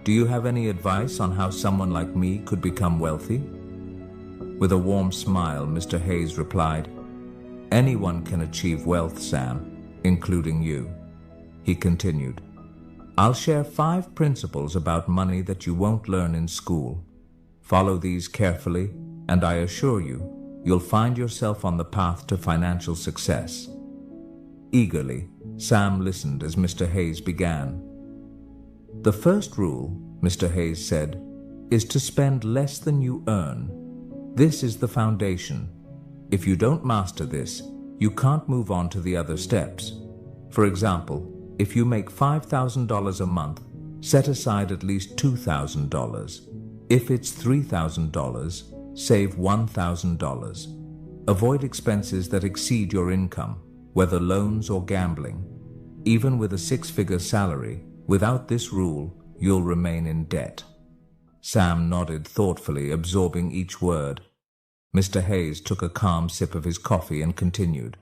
Do you have any advice on how someone like me could become wealthy?" With a warm smile, Mr. Hayes replied, "Anyone can achieve wealth, Sam, including you." He continued, "I'll share 5 principles about money that you won't learn in school. Follow these carefully, and I assure you, you'll find yourself on the path to financial success." Eagerly, Sam listened as Mr. Hayes began. "The first rule," Mr. Hayes said, "is to spend less than you earn. This is the foundation. If you don't master this, you can't move on to the other steps. For example, if you make $5,000 a month, set aside at least $2,000. If it's $3,000, save $1,000. Avoid expenses that exceed your income, whether loans or gambling. Even with a 6-figure salary, without this rule, you'll remain in debt." Sam nodded thoughtfully, absorbing each word. Mr. Hayes took a calm sip of his coffee and continued.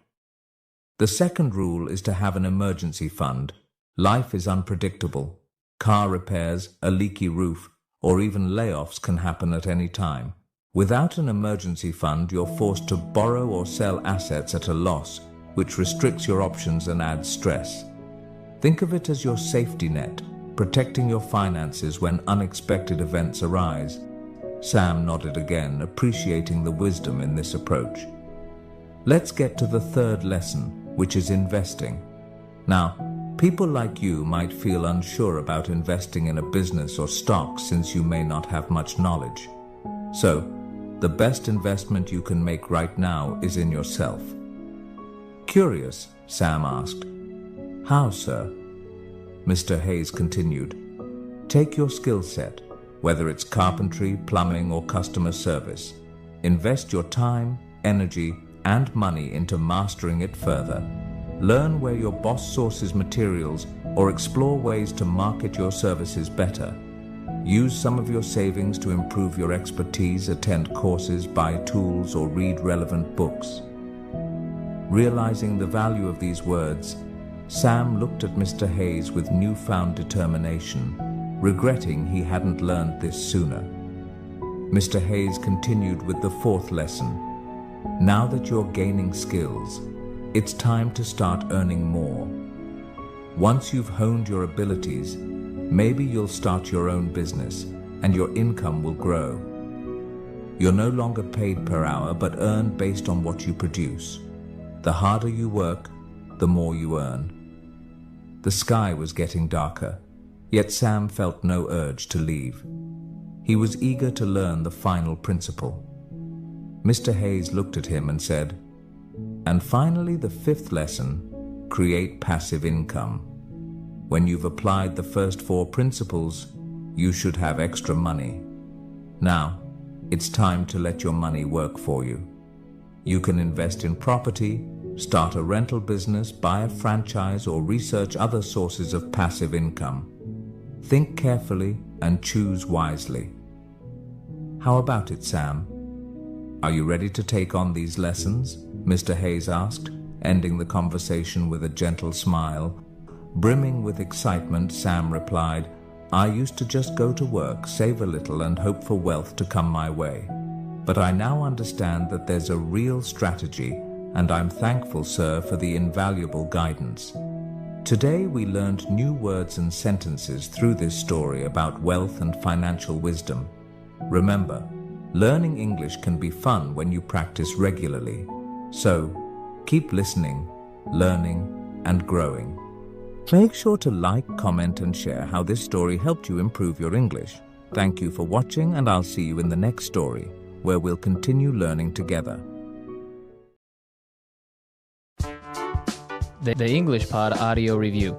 "The second rule is to have an emergency fund. Life is unpredictable. Car repairs, a leaky roof, or even layoffs can happen at any time. Without an emergency fund, you're forced to borrow or sell assets at a loss, which restricts your options and adds stress. Think of it as your safety net, protecting your finances when unexpected events arise." Sam nodded again, appreciating the wisdom in this approach. "Let's get to the third lesson, which is investing. Now, people like you might feel unsure about investing in a business or stock since you may not have much knowledge. So, the best investment you can make right now is in yourself." "Curious?" Sam asked. "How, sir?" Mr. Hayes continued, "Take your skill set, whether it's carpentry, plumbing, or customer service. Invest your time, energy, and money into mastering it further. Learn where your boss sources materials or explore ways to market your services better. Use some of your savings to improve your expertise, attend courses, buy tools, or read relevant books." Realizing the value of these words, Sam looked at Mr. Hayes with newfound determination, regretting he hadn't learned this sooner. Mr. Hayes continued with the 4th lesson. "Now that you're gaining skills, it's time to start earning more. Once you've honed your abilities, maybe you'll start your own business and your income will grow. You're no longer paid per hour but earn based on what you produce. The harder you work, the more you earn." The sky was getting darker, yet Sam felt no urge to leave. He was eager to learn the final principle. Mr. Hayes looked at him and said, "And finally, the 5th lesson, create passive income. When you've applied the first 4 principles, you should have extra money. Now, it's time to let your money work for you. You can invest in property, start a rental business, buy a franchise, or research other sources of passive income. Think carefully and choose wisely." "How about it, Sam? Are you ready to take on these lessons?" Mr. Hayes asked, ending the conversation with a gentle smile. Brimming with excitement, Sam replied, "I used to just go to work, save a little, and hope for wealth to come my way. But I now understand that there's a real strategy, and I'm thankful, sir, for the invaluable guidance. Today we learned new words and sentences through this story about wealth and financial wisdom. Remember, learning English can be fun when you practice regularly. So, keep listening, learning, and growing. Make sure to like, comment, and share how this story helped you improve your English. Thank you for watching, and I'll see you in the next story, where we'll continue learning together. The English Pod Audio Review.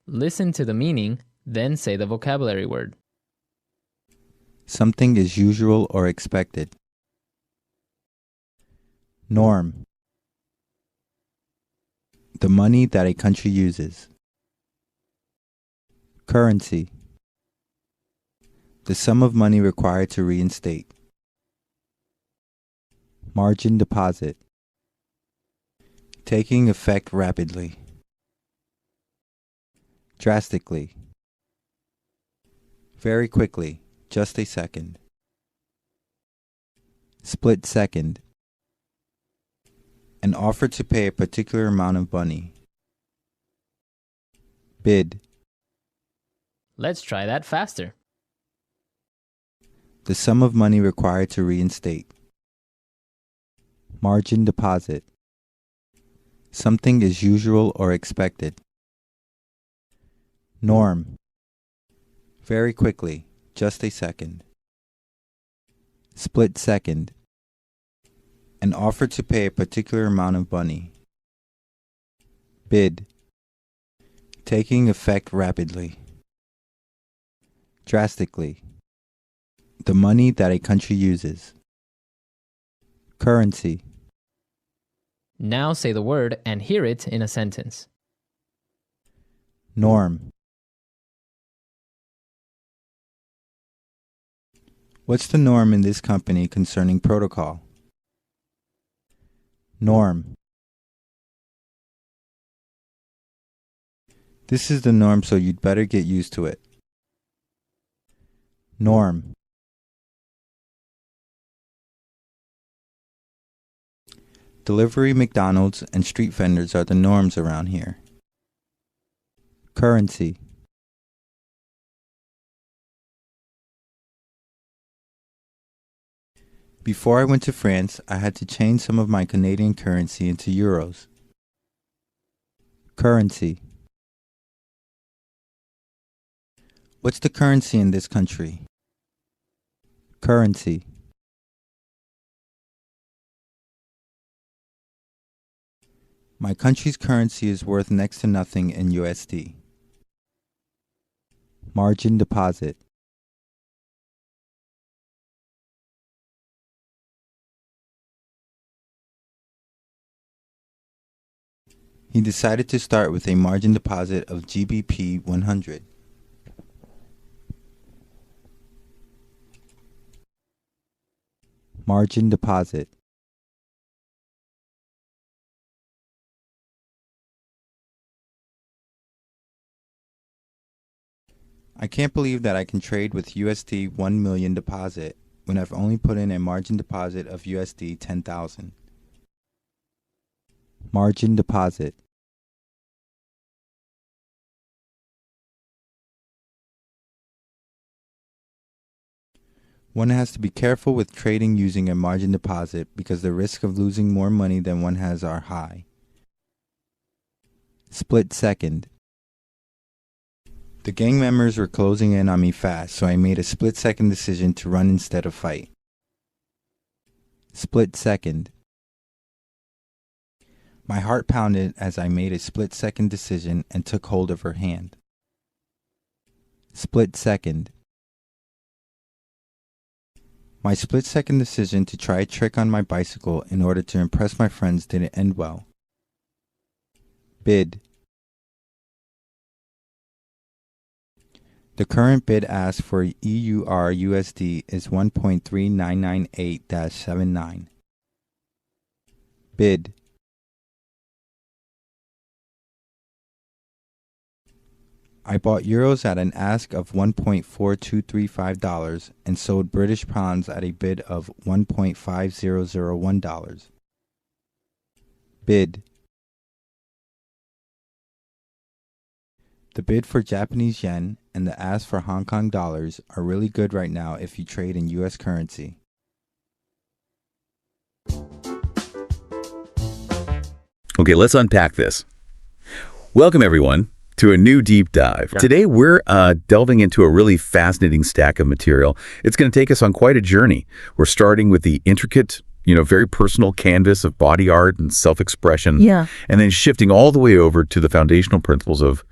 Listen to the meaning, then say the vocabulary word. Something is usual or expected. Norm. The money that a country uses. Currency. The sum of money required to reinstate. Margin deposit. Taking effect rapidly. Drastically. Very quickly, just a second. Split second. An offer to pay a particular amount of money. Bid. Let's try that faster. The sum of money required to reinstate. Margin deposit. Something is usual or expected. Norm. Very quickly, just a second. Split second. An offer to pay a particular amount of money. Bid. Taking effect rapidly. Drastically. The money that a country uses. Currency. Now say the word and hear it in a sentence. Norm. What's the norm in this company concerning protocol? Norm. This is the norm, so you'd better get used to it. Norm. Delivery, McDonald's, and street vendors are the norms around here. Currency. Before I went to France, I had to change some of my Canadian currency into euros. Currency. What's the currency in this country? Currency. My country's currency is worth next to nothing in USD. Margin deposit. He decided to start with a margin deposit of GBP 100. Margin deposit. I can't believe that I can trade with USD 1 million deposit when I've only put in a margin deposit of USD 10,000. Margin deposit. One has to be careful with trading using a margin deposit because the risk of losing more money than one has are high. Split second. The gang members were closing in on me fast, so I made a split-second decision to run instead of fight. Split second. My heart pounded as I made a split-second decision and took hold of her hand. Split second. My split-second decision to try a trick on my bicycle in order to impress my friends didn't end well. Bid. The current bid ask for EUR USD is 1.3998-79. Bid. I bought euros at an ask of $1.4235 and sold British pounds at a bid of $1.5001. Bid. The bid for Japanese yen and the ask for Hong Kong dollars are really good right now if you trade in US currency. Okay, let's unpack this. Welcome, everyone, to a new deep dive. Today, we're delving into a really fascinating stack of material. It's going to take us on quite a journey. We're starting with the intricate, very personal canvas of body art and self-expression. Yeah. And then shifting all the way over to the foundational principles of,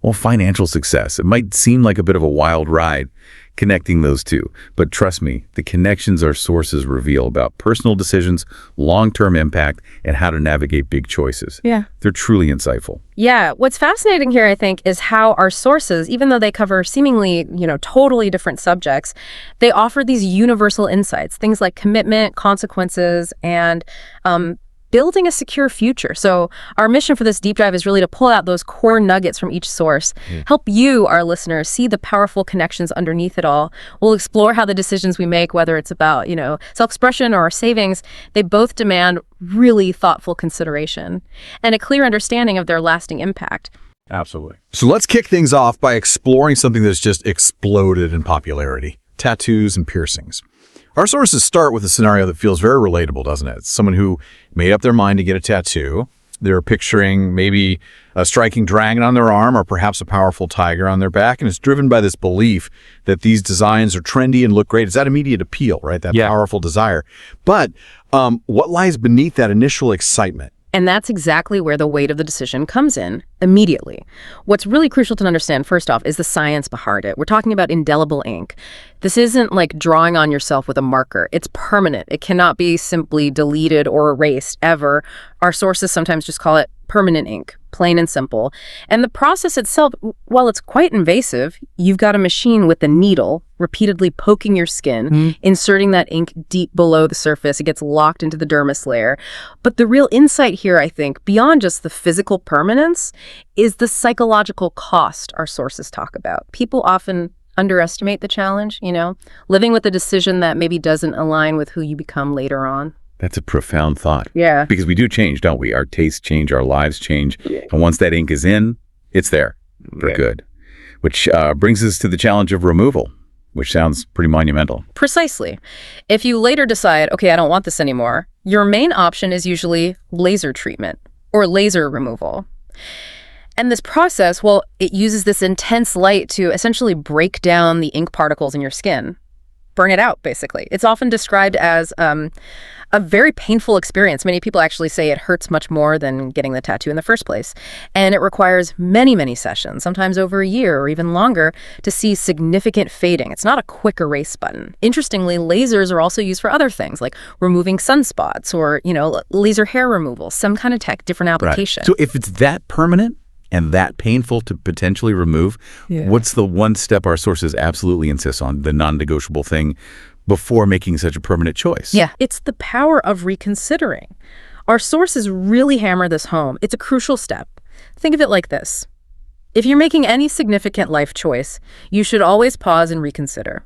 well, financial success. It might seem like a bit of a wild ride connecting those two, but trust me, the connections our sources reveal about personal decisions, long-term impact, and how to navigate big choices. Yeah. They're truly insightful. Yeah. What's fascinating here, I think, is how our sources, even though they cover seemingly, totally different subjects, they offer these universal insights, things like commitment, consequences, and building a secure future. So our mission for this deep dive is really to pull out those core nuggets from each source, help you, our listeners, see the powerful connections underneath it all. We'll explore how the decisions we make, whether it's about, self-expression or our savings, they both demand really thoughtful consideration and a clear understanding of their lasting impact. Absolutely. So let's kick things off by exploring something that's just exploded in popularity: tattoos and piercings. Our sources start with a scenario that feels very relatable, doesn't it? It's someone who made up their mind to get a tattoo. They're picturing maybe a striking dragon on their arm or perhaps a powerful tiger on their back, and it's driven by this belief that these designs are trendy and look great. It's that immediate appeal, right? That powerful desire. But what lies beneath that initial excitement? And that's exactly where the weight of the decision comes in immediately. What's really crucial to understand, first off, is the science behind it. We're talking about indelible ink. This isn't like drawing on yourself with a marker. It's permanent. It cannot be simply deleted or erased ever. Our sources sometimes just call it permanent ink, plain and simple. And the process itself, while it's quite invasive, you've got a machine with a needle repeatedly poking your skin, inserting that ink deep below the surface. It gets locked into the dermis layer. But the real insight here, I think, beyond just the physical permanence, is the psychological cost our sources talk about. People often underestimate the challenge, living with a decision that maybe doesn't align with who you become later on. That's a profound thought. Yeah. Because we do change, don't we? Our tastes change, our lives change. Yeah. And once that ink is in, it's there for good. Which brings us to the challenge of removal, which sounds pretty monumental. Precisely. If you later decide, okay, I don't want this anymore, your main option is usually laser treatment or laser removal. And this process, well, it uses this intense light to essentially break down the ink particles in your skin. Burn it out, basically. It's often described as a very painful experience. Many people actually say it hurts much more than getting the tattoo in the first place. And it requires many, many sessions, sometimes over a year or even longer, to see significant fading. It's not a quick erase button. Interestingly, lasers are also used for other things, like removing sunspots or, laser hair removal, some kind of different application. Right. So if it's that permanent and that painful to potentially remove, what's the one step our sources absolutely insist on, the non-negotiable thing, before making such a permanent choice? Yeah, it's the power of reconsidering. Our sources really hammer this home. It's a crucial step. Think of it like this. If you're making any significant life choice, you should always pause and reconsider.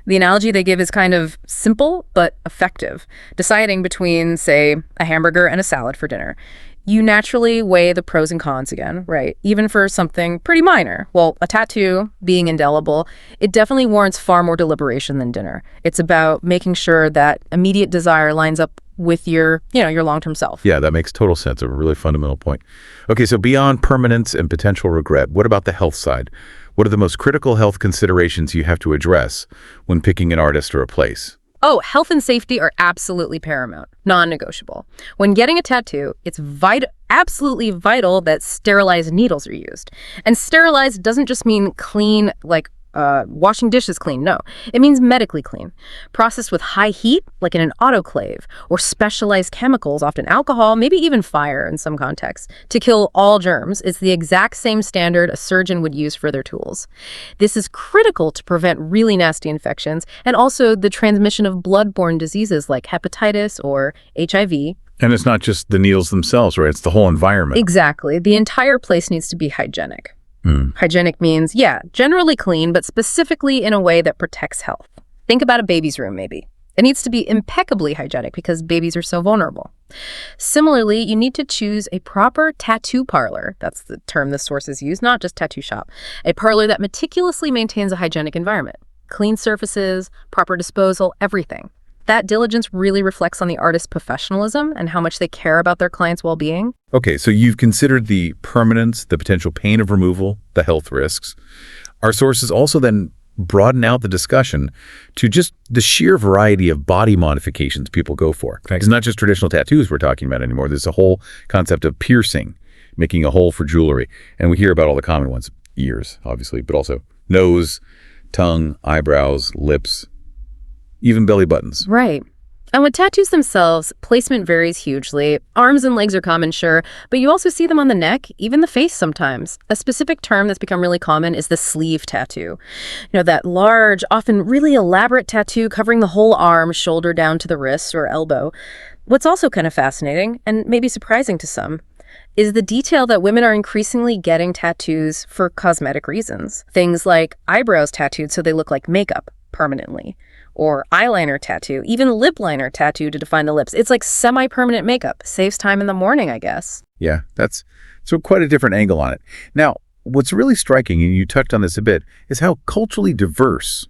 The analogy they give is kind of simple but effective. Deciding between, say, a hamburger and a salad for dinner. You naturally weigh the pros and cons again, right? Even for something pretty minor. Well, a tattoo, being indelible, it definitely warrants far more deliberation than dinner. It's about making sure that immediate desire lines up with your long-term self. Yeah, that makes total sense. A really fundamental point. Okay, so beyond permanence and potential regret, what about the health side? What are the most critical health considerations you have to address when picking an artist or a place? Oh, health and safety are absolutely paramount, non-negotiable. When getting a tattoo, it's absolutely vital that sterilized needles are used. And sterilized doesn't just mean clean, like washing dishes clean. No, it means medically clean. Processed with high heat, like in an autoclave, or specialized chemicals, often alcohol, maybe even fire in some contexts, to kill all germs. It's the exact same standard a surgeon would use for their tools. This is critical to prevent really nasty infections and also the transmission of blood-borne diseases like hepatitis or HIV. And it's not just the needles themselves, right? It's the whole environment. Exactly. The entire place needs to be hygienic. Hygienic means, generally clean, but specifically in a way that protects health. Think about a baby's room, maybe. It needs to be impeccably hygienic because babies are so vulnerable. Similarly, you need to choose a proper tattoo parlor. That's the term the sources use, not just tattoo shop. A parlor that meticulously maintains a hygienic environment. Clean surfaces, proper disposal, everything. That diligence really reflects on the artist's professionalism and how much they care about their clients' well-being. Okay, so you've considered the permanence, the potential pain of removal, the health risks. Our sources also then broaden out the discussion to just the sheer variety of body modifications people go for. It's not just traditional tattoos we're talking about anymore. There's a whole concept of piercing, making a hole for jewelry. And we hear about all the common ones, ears, obviously, but also nose, tongue, eyebrows, lips, even belly buttons. Right. And with tattoos themselves, placement varies hugely. Arms and legs are common, sure, but you also see them on the neck, even the face sometimes. A specific term that's become really common is the sleeve tattoo. That large, often really elaborate tattoo covering the whole arm, shoulder down to the wrist or elbow. What's also kind of fascinating, and maybe surprising to some, is the detail that women are increasingly getting tattoos for cosmetic reasons. Things like eyebrows tattooed so they look like makeup permanently, or eyeliner tattoo, even lip liner tattoo to define the lips. It's like semi-permanent makeup. Saves time in the morning, I guess. Yeah, that's quite a different angle on it. Now, what's really striking, and you touched on this a bit, is how culturally diverse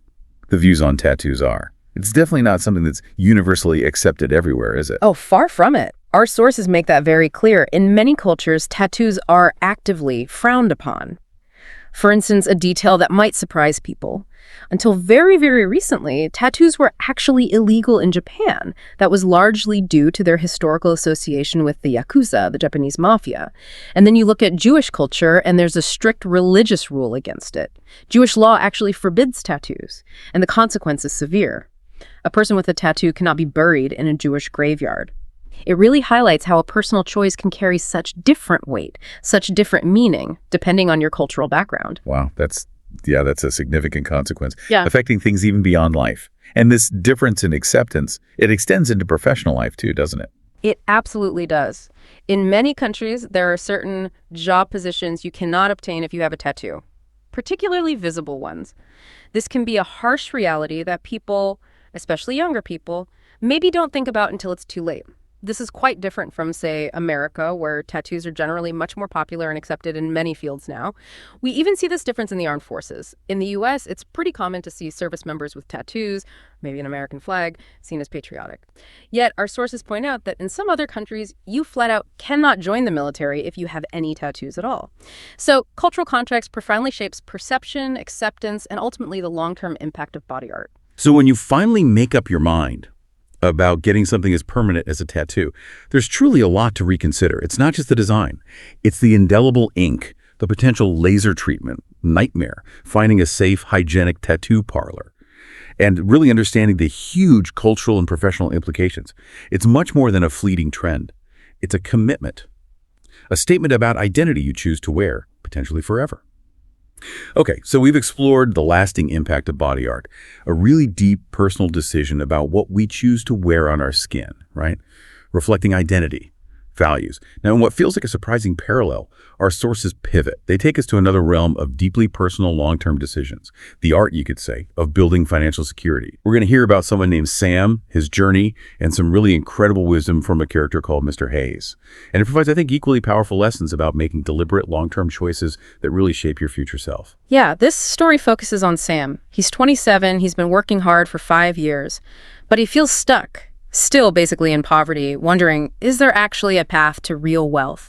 the views on tattoos are. It's definitely not something that's universally accepted everywhere, is it? Oh, far from it. Our sources make that very clear. In many cultures, tattoos are actively frowned upon. For instance, a detail that might surprise people. Until very, very recently, tattoos were actually illegal in Japan. That was largely due to their historical association with the Yakuza, the Japanese mafia. And then you look at Jewish culture, and there's a strict religious rule against it. Jewish law actually forbids tattoos, and the consequence is severe. A person with a tattoo cannot be buried in a Jewish graveyard. It really highlights how a personal choice can carry such different weight, such different meaning, depending on your cultural background. Wow, that's a significant consequence, affecting things even beyond life. And this difference in acceptance, it extends into professional life too, doesn't it? It absolutely does. In many countries, there are certain job positions you cannot obtain if you have a tattoo, particularly visible ones. This can be a harsh reality that people, especially younger people, maybe don't think about until it's too late. This is quite different from, say, America, where tattoos are generally much more popular and accepted in many fields now. We even see this difference in the armed forces. In the U.S., it's pretty common to see service members with tattoos, maybe an American flag, seen as patriotic. Yet, our sources point out that in some other countries, you flat out cannot join the military if you have any tattoos at all. So, cultural context profoundly shapes perception, acceptance, and ultimately the long-term impact of body art. So when you finally make up your mind about getting something as permanent as a tattoo, there's truly a lot to reconsider. It's not just the design. It's the indelible ink, the potential laser treatment, nightmare, finding a safe, hygienic tattoo parlor, and really understanding the huge cultural and professional implications. It's much more than a fleeting trend. It's a commitment, a statement about identity you choose to wear, potentially forever. Okay, so we've explored the lasting impact of body art, a really deep personal decision about what we choose to wear on our skin, right? Reflecting identity, values. Now, in what feels like a surprising parallel, our sources pivot. They take us to another realm of deeply personal long-term decisions, the art, you could say, of building financial security. We're going to hear about someone named Sam, his journey, and some really incredible wisdom from a character called Mr. Hayes. And it provides, I think, equally powerful lessons about making deliberate long-term choices that really shape your future self. Yeah, this story focuses on Sam. He's 27, he's been working hard for 5 years, but he feels stuck. Still basically in poverty, wondering, is there actually a path to real wealth?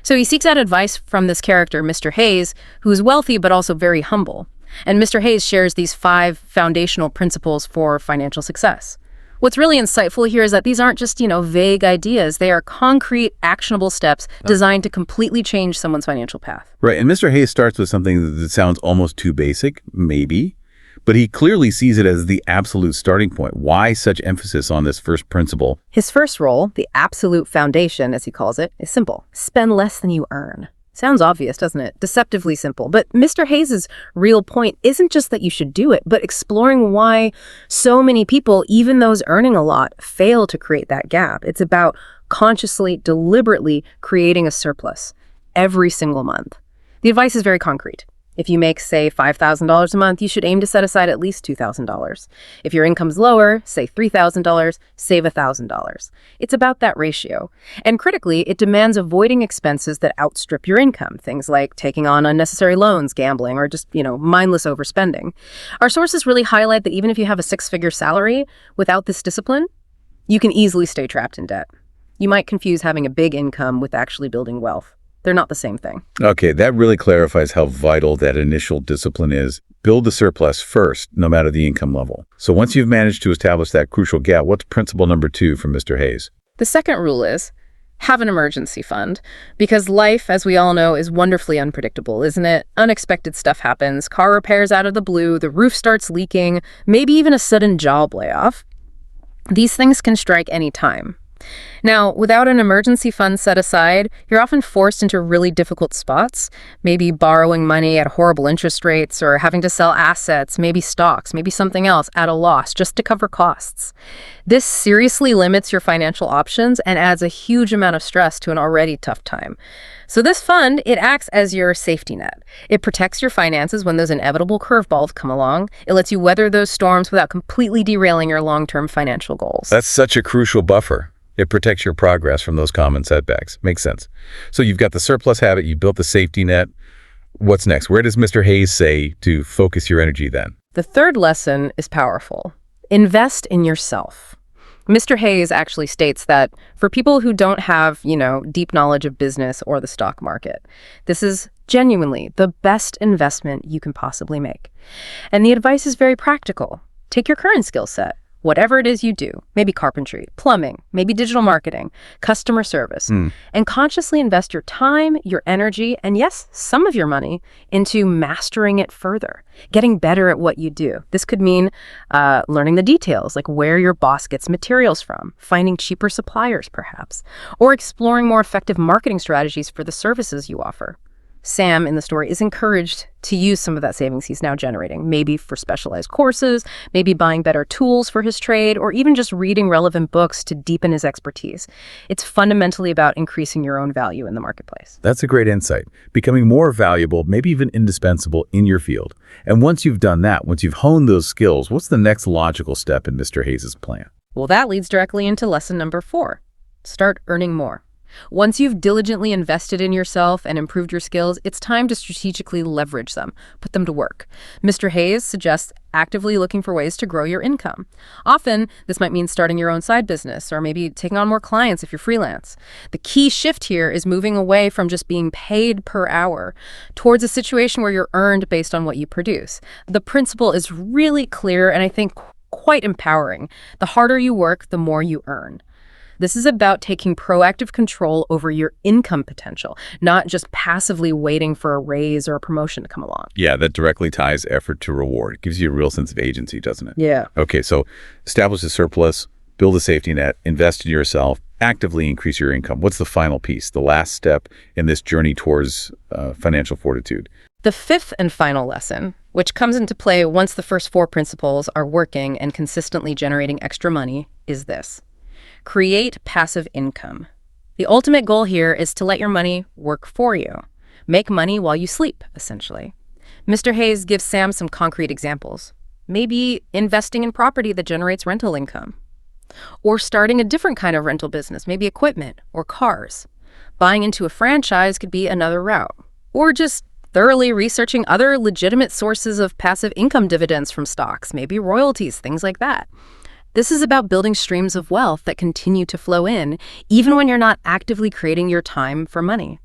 So he seeks out advice from this character, Mr. Hayes, who is wealthy but also very humble. And Mr. Hayes shares these 5 foundational principles for financial success. What's really insightful here is that these aren't just, vague ideas. They are concrete, actionable steps designed to completely change someone's financial path. Right, and Mr. Hayes starts with something that sounds almost too basic, maybe, but he clearly sees it as the absolute starting point. Why such emphasis on this first principle? His first rule, the absolute foundation, as he calls it, is simple. Spend less than you earn. Sounds obvious, doesn't it? Deceptively simple. But Mr. Hayes' real point isn't just that you should do it, but exploring why so many people, even those earning a lot, fail to create that gap. It's about consciously, deliberately creating a surplus every single month. The advice is very concrete. If you make, say, $5,000 a month, you should aim to set aside at least $2,000. If your income's lower, say $3,000, save $1,000. It's about that ratio. And critically, it demands avoiding expenses that outstrip your income, things like taking on unnecessary loans, gambling, or just, mindless overspending. Our sources really highlight that even if you have a 6-figure salary, without this discipline, you can easily stay trapped in debt. You might confuse having a big income with actually building wealth. They're not the same thing. Okay, that really clarifies how vital that initial discipline is. Build the surplus first, no matter the income level. So once you've managed to establish that crucial gap, what's principle number 2 from Mr. Hayes? The second rule is, Have an emergency fund. Because life, as we all know, is wonderfully unpredictable, isn't it? Unexpected stuff happens, car repairs out of the blue, the roof starts leaking, maybe even a sudden job layoff. These things can strike any time. Now, without an emergency fund set aside, you're often forced into really difficult spots, maybe borrowing money at horrible interest rates or having to sell assets, maybe stocks, maybe something else at a loss just to cover costs. This seriously limits your financial options and adds a huge amount of stress to an already tough time. So this fund, it acts as your safety net. It protects your finances when those inevitable curveballs come along. It lets you weather those storms without completely derailing your long-term financial goals. That's such a crucial buffer. It protects your progress from those common setbacks. Makes sense. So you've got the surplus habit, you built the safety net. What's next? Where does Mr. Hayes say to focus your energy then? The third lesson is powerful. Invest in yourself. Mr. Hayes actually states that for people who don't have, deep knowledge of business or the stock market, this is genuinely the best investment you can possibly make. And the advice is very practical. Take your current skill set. Whatever it is you do, maybe carpentry, plumbing, maybe digital marketing, customer service, and consciously invest your time, your energy, and yes, some of your money into mastering it further, getting better at what you do. This could mean learning the details, like where your boss gets materials from, finding cheaper suppliers perhaps, or exploring more effective marketing strategies for the services you offer. Sam, in the story, is encouraged to use some of that savings he's now generating, maybe for specialized courses, maybe buying better tools for his trade, or even just reading relevant books to deepen his expertise. It's fundamentally about increasing your own value in the marketplace. That's a great insight. Becoming more valuable, maybe even indispensable in your field. And once you've done that, once you've honed those skills, what's the next logical step in Mr. Hayes' plan? Well, that leads directly into lesson number 4. Start earning more. Once you've diligently invested in yourself and improved your skills, it's time to strategically leverage them, put them to work. Mr. Hayes suggests actively looking for ways to grow your income. Often, this might mean starting your own side business or maybe taking on more clients if you're freelance. The key shift here is moving away from just being paid per hour towards a situation where you're earned based on what you produce. The principle is really clear and I think quite empowering. The harder you work, the more you earn. This is about taking proactive control over your income potential, not just passively waiting for a raise or a promotion to come along. Yeah, that directly ties effort to reward. It gives you a real sense of agency, doesn't it? Yeah. Okay, so establish a surplus, build a safety net, invest in yourself, actively increase your income. What's the final piece, the last step in this journey towards financial fortitude? The fifth and final lesson, which comes into play once the first 4 principles are working and consistently generating extra money, is this. Create passive income. The ultimate goal here is to let your money work for you. Make money while you sleep, essentially. Mr. Hayes gives Sam some concrete examples. Maybe investing in property that generates rental income. Or starting a different kind of rental business, maybe equipment or cars. Buying into a franchise could be another route. Or just thoroughly researching other legitimate sources of passive income dividends from stocks, maybe royalties, things like that. This is about building streams of wealth that continue to flow in, even when you're not actively creating your time for money.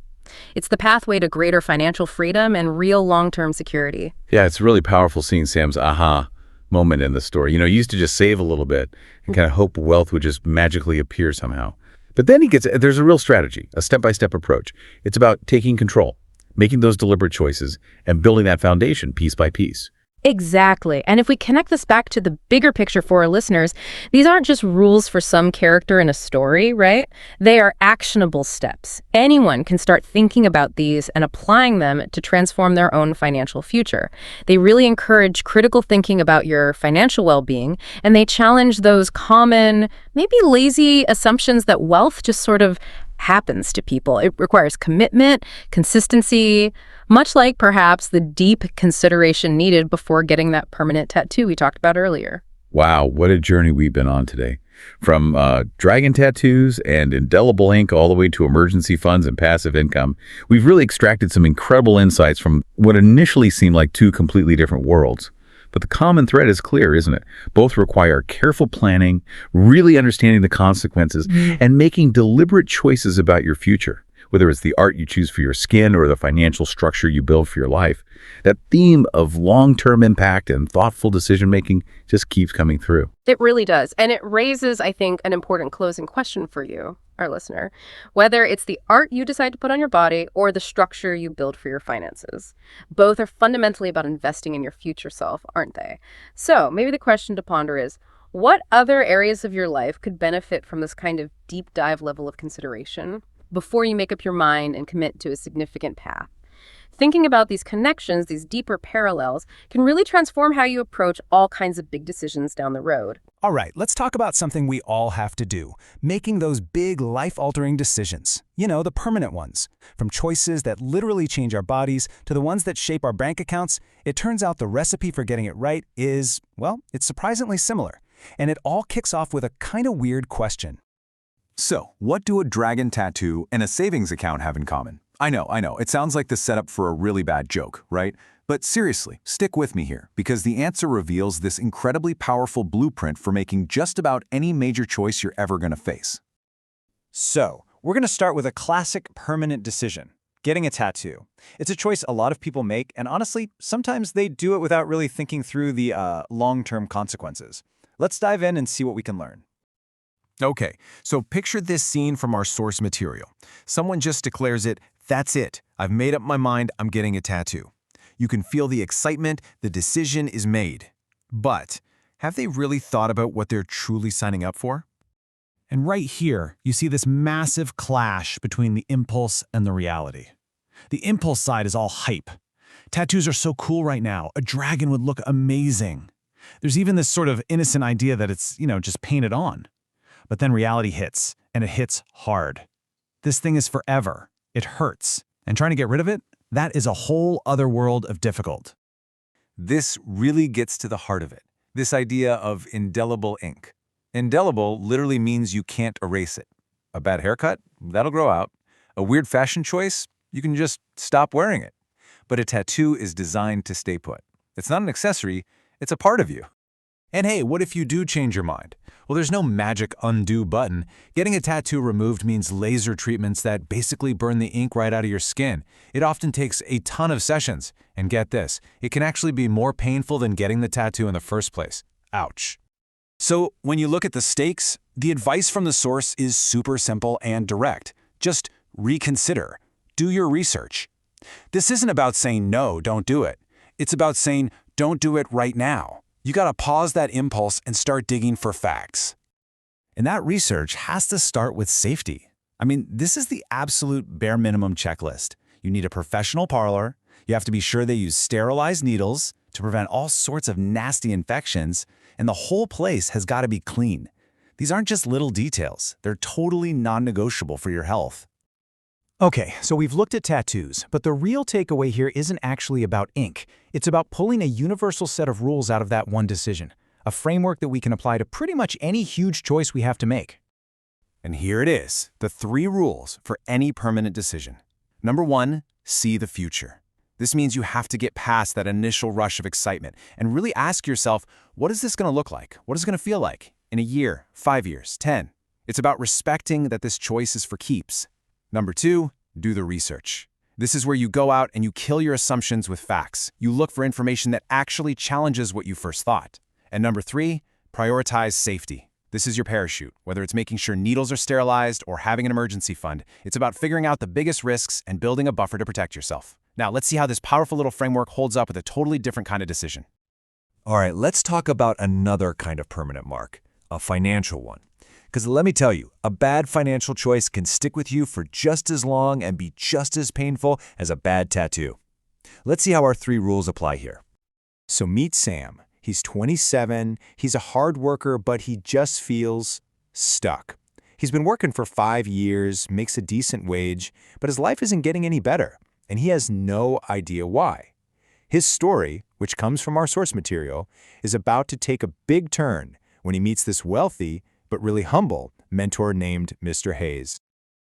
It's the pathway to greater financial freedom and real long-term security. Yeah, it's really powerful seeing Sam's aha moment in the story. You used to just save a little bit and kind of hope wealth would just magically appear somehow. But then there's a real strategy, a step-by-step approach. It's about taking control, making those deliberate choices, and building that foundation piece by piece. Exactly. And if we connect this back to the bigger picture for our listeners, these aren't just rules for some character in a story, right? They are actionable steps. Anyone can start thinking about these and applying them to transform their own financial future. They really encourage critical thinking about your financial well-being, and they challenge those common, maybe lazy assumptions that wealth just sort of happens to people. It requires commitment, consistency, much like perhaps the deep consideration needed before getting that permanent tattoo we talked about earlier. Wow, what a journey we've been on today. From dragon tattoos and indelible ink all the way to emergency funds and passive income, we've really extracted some incredible insights from what initially seemed like 2 completely different worlds. But the common thread is clear, isn't it? Both require careful planning, really understanding the consequences, and making deliberate choices about your future. whether it's the art you choose for your skin or the financial structure you build for your life. That theme of long-term impact and thoughtful decision-making just keeps coming through. It really does. And it raises, I think, an important closing question for you, our listener. Whether it's the art you decide to put on your body or the structure you build for your finances. Both are fundamentally about investing in your future self, aren't they? So maybe the question to ponder is, what other areas of your life could benefit from this kind of deep dive level of consideration before you make up your mind and commit to a significant path? Thinking about these connections, these deeper parallels, can really transform how you approach all kinds of big decisions down the road. All right, let's talk about something we all have to do, making those big life-altering decisions. You know, the permanent ones. From choices that literally change our bodies to the ones that shape our bank accounts, it turns out the recipe for getting it right is, well, it's surprisingly similar. And it all kicks off with a kind of weird question. So, what do a dragon tattoo and a savings account have in common? I know, it sounds like the setup for a really bad joke, right? But seriously, stick with me here, because the answer reveals this incredibly powerful blueprint for making just about any major choice you're ever going to face. So, we're going to start with a classic permanent decision, getting a tattoo. It's a choice a lot of people make, and honestly, sometimes they do it without really thinking through the long-term consequences. Let's dive in and see what we can learn. Okay, so picture this scene from our source material. Someone just declares it, that's it, I've made up my mind, I'm getting a tattoo. You can feel the excitement, the decision is made. But have they really thought about what they're truly signing up for? And right here, you see this massive clash between the impulse and the reality. The impulse side is all hype. Tattoos are so cool right now, a dragon would look amazing. There's even this sort of innocent idea that it's, just painted on. But then reality hits, and it hits hard. This thing is forever. It hurts. And trying to get rid of it, that is a whole other world of difficult. This really gets to the heart of it, this idea of indelible ink. Indelible literally means you can't erase it. A bad haircut? That'll grow out. A weird fashion choice? You can just stop wearing it. But a tattoo is designed to stay put. It's not an accessory, it's a part of you. And hey, what if you do change your mind? Well, there's no magic undo button. Getting a tattoo removed means laser treatments that basically burn the ink right out of your skin. It often takes a ton of sessions. And get this, it can actually be more painful than getting the tattoo in the first place. Ouch. So when you look at the stakes, the advice from the source is super simple and direct. Just reconsider. Do your research. This isn't about saying no, don't do it. It's about saying don't do it right now. You gotta pause that impulse and start digging for facts. And that research has to start with safety. I mean, this is the absolute bare minimum checklist. You need a professional parlor. You have to be sure they use sterilized needles to prevent all sorts of nasty infections. And the whole place has got to be clean. These aren't just little details. They're totally non-negotiable for your health. Okay, so we've looked at tattoos, but the real takeaway here isn't actually about ink. It's about pulling a universal set of rules out of that one decision, a framework that we can apply to pretty much any huge choice we have to make. And here it is, the 3 rules for any permanent decision. Number 1, see the future. This means you have to get past that initial rush of excitement and really ask yourself, what is this going to look like? What is it going to feel like in a year, 5 years, 10? It's about respecting that this choice is for keeps. Number 2, do the research. This is where you go out and you kill your assumptions with facts. You look for information that actually challenges what you first thought. And number 3, prioritize safety. This is your parachute. Whether it's making sure needles are sterilized or having an emergency fund, it's about figuring out the biggest risks and building a buffer to protect yourself. Now, let's see how this powerful little framework holds up with a totally different kind of decision. All right, let's talk about another kind of permanent mark, a financial one. Because let me tell you, a bad financial choice can stick with you for just as long and be just as painful as a bad tattoo. Let's see how our 3 rules apply here. So meet Sam. He's 27, he's a hard worker, but he just feels stuck. He's been working for 5 years, makes a decent wage, but his life isn't getting any better, and he has no idea why. His story, which comes from our source material, is about to take a big turn when he meets this wealthy, but really humble, mentor named Mr. Hayes.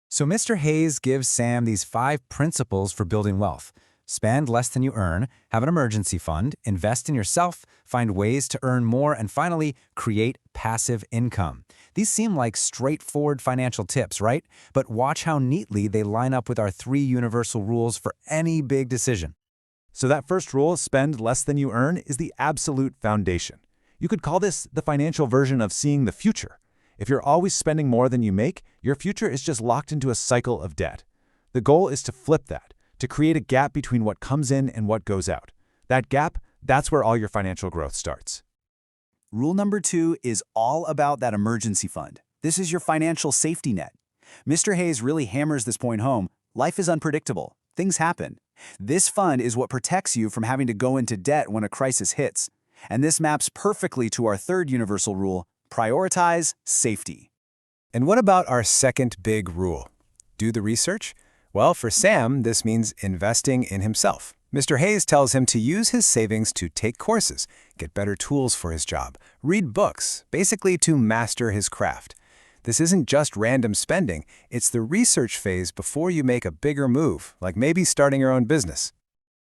So Mr. Hayes gives Sam these 5 principles for building wealth. Spend less than you earn, have an emergency fund, invest in yourself, find ways to earn more, and finally, create passive income. These seem like straightforward financial tips, right? But watch how neatly they line up with our 3 universal rules for any big decision. So that first rule, spend less than you earn, is the absolute foundation. You could call this the financial version of seeing the future. If you're always spending more than you make, your future is just locked into a cycle of debt. The goal is to flip that, to create a gap between what comes in and what goes out. That gap, that's where all your financial growth starts. Rule number 2 is all about that emergency fund. This is your financial safety net. Mr. Hayes really hammers this point home. Life is unpredictable. Things happen. This fund is what protects you from having to go into debt when a crisis hits. And this maps perfectly to our 3rd universal rule, prioritize safety. And what about our second big rule? Do the research? Well, for Sam, this means investing in himself. Mr. Hayes tells him to use his savings to take courses, get better tools for his job, read books, basically to master his craft. This isn't just random spending, it's the research phase before you make a bigger move, like maybe starting your own business.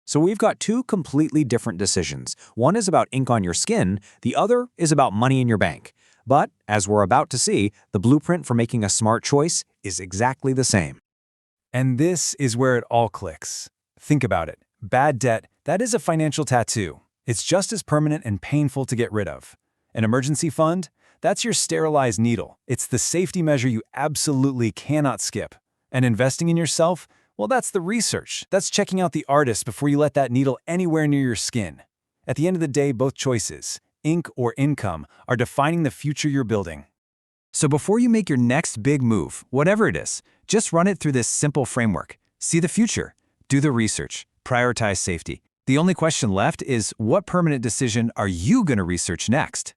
So we've got 2 completely different decisions. One is about ink on your skin, the other is about money in your bank. But, as we're about to see, the blueprint for making a smart choice is exactly the same. And this is where it all clicks. Think about it. Bad debt, that is a financial tattoo. It's just as permanent and painful to get rid of. An emergency fund? That's your sterilized needle. It's the safety measure you absolutely cannot skip. And investing in yourself? Well, that's the research. That's checking out the artist before you let that needle anywhere near your skin. At the end of the day, both choices, ink or income, are defining the future you're building. So before you make your next big move, whatever it is, just run it through this simple framework. See the future, do the research, prioritize safety. The only question left is, what permanent decision are you going to research next?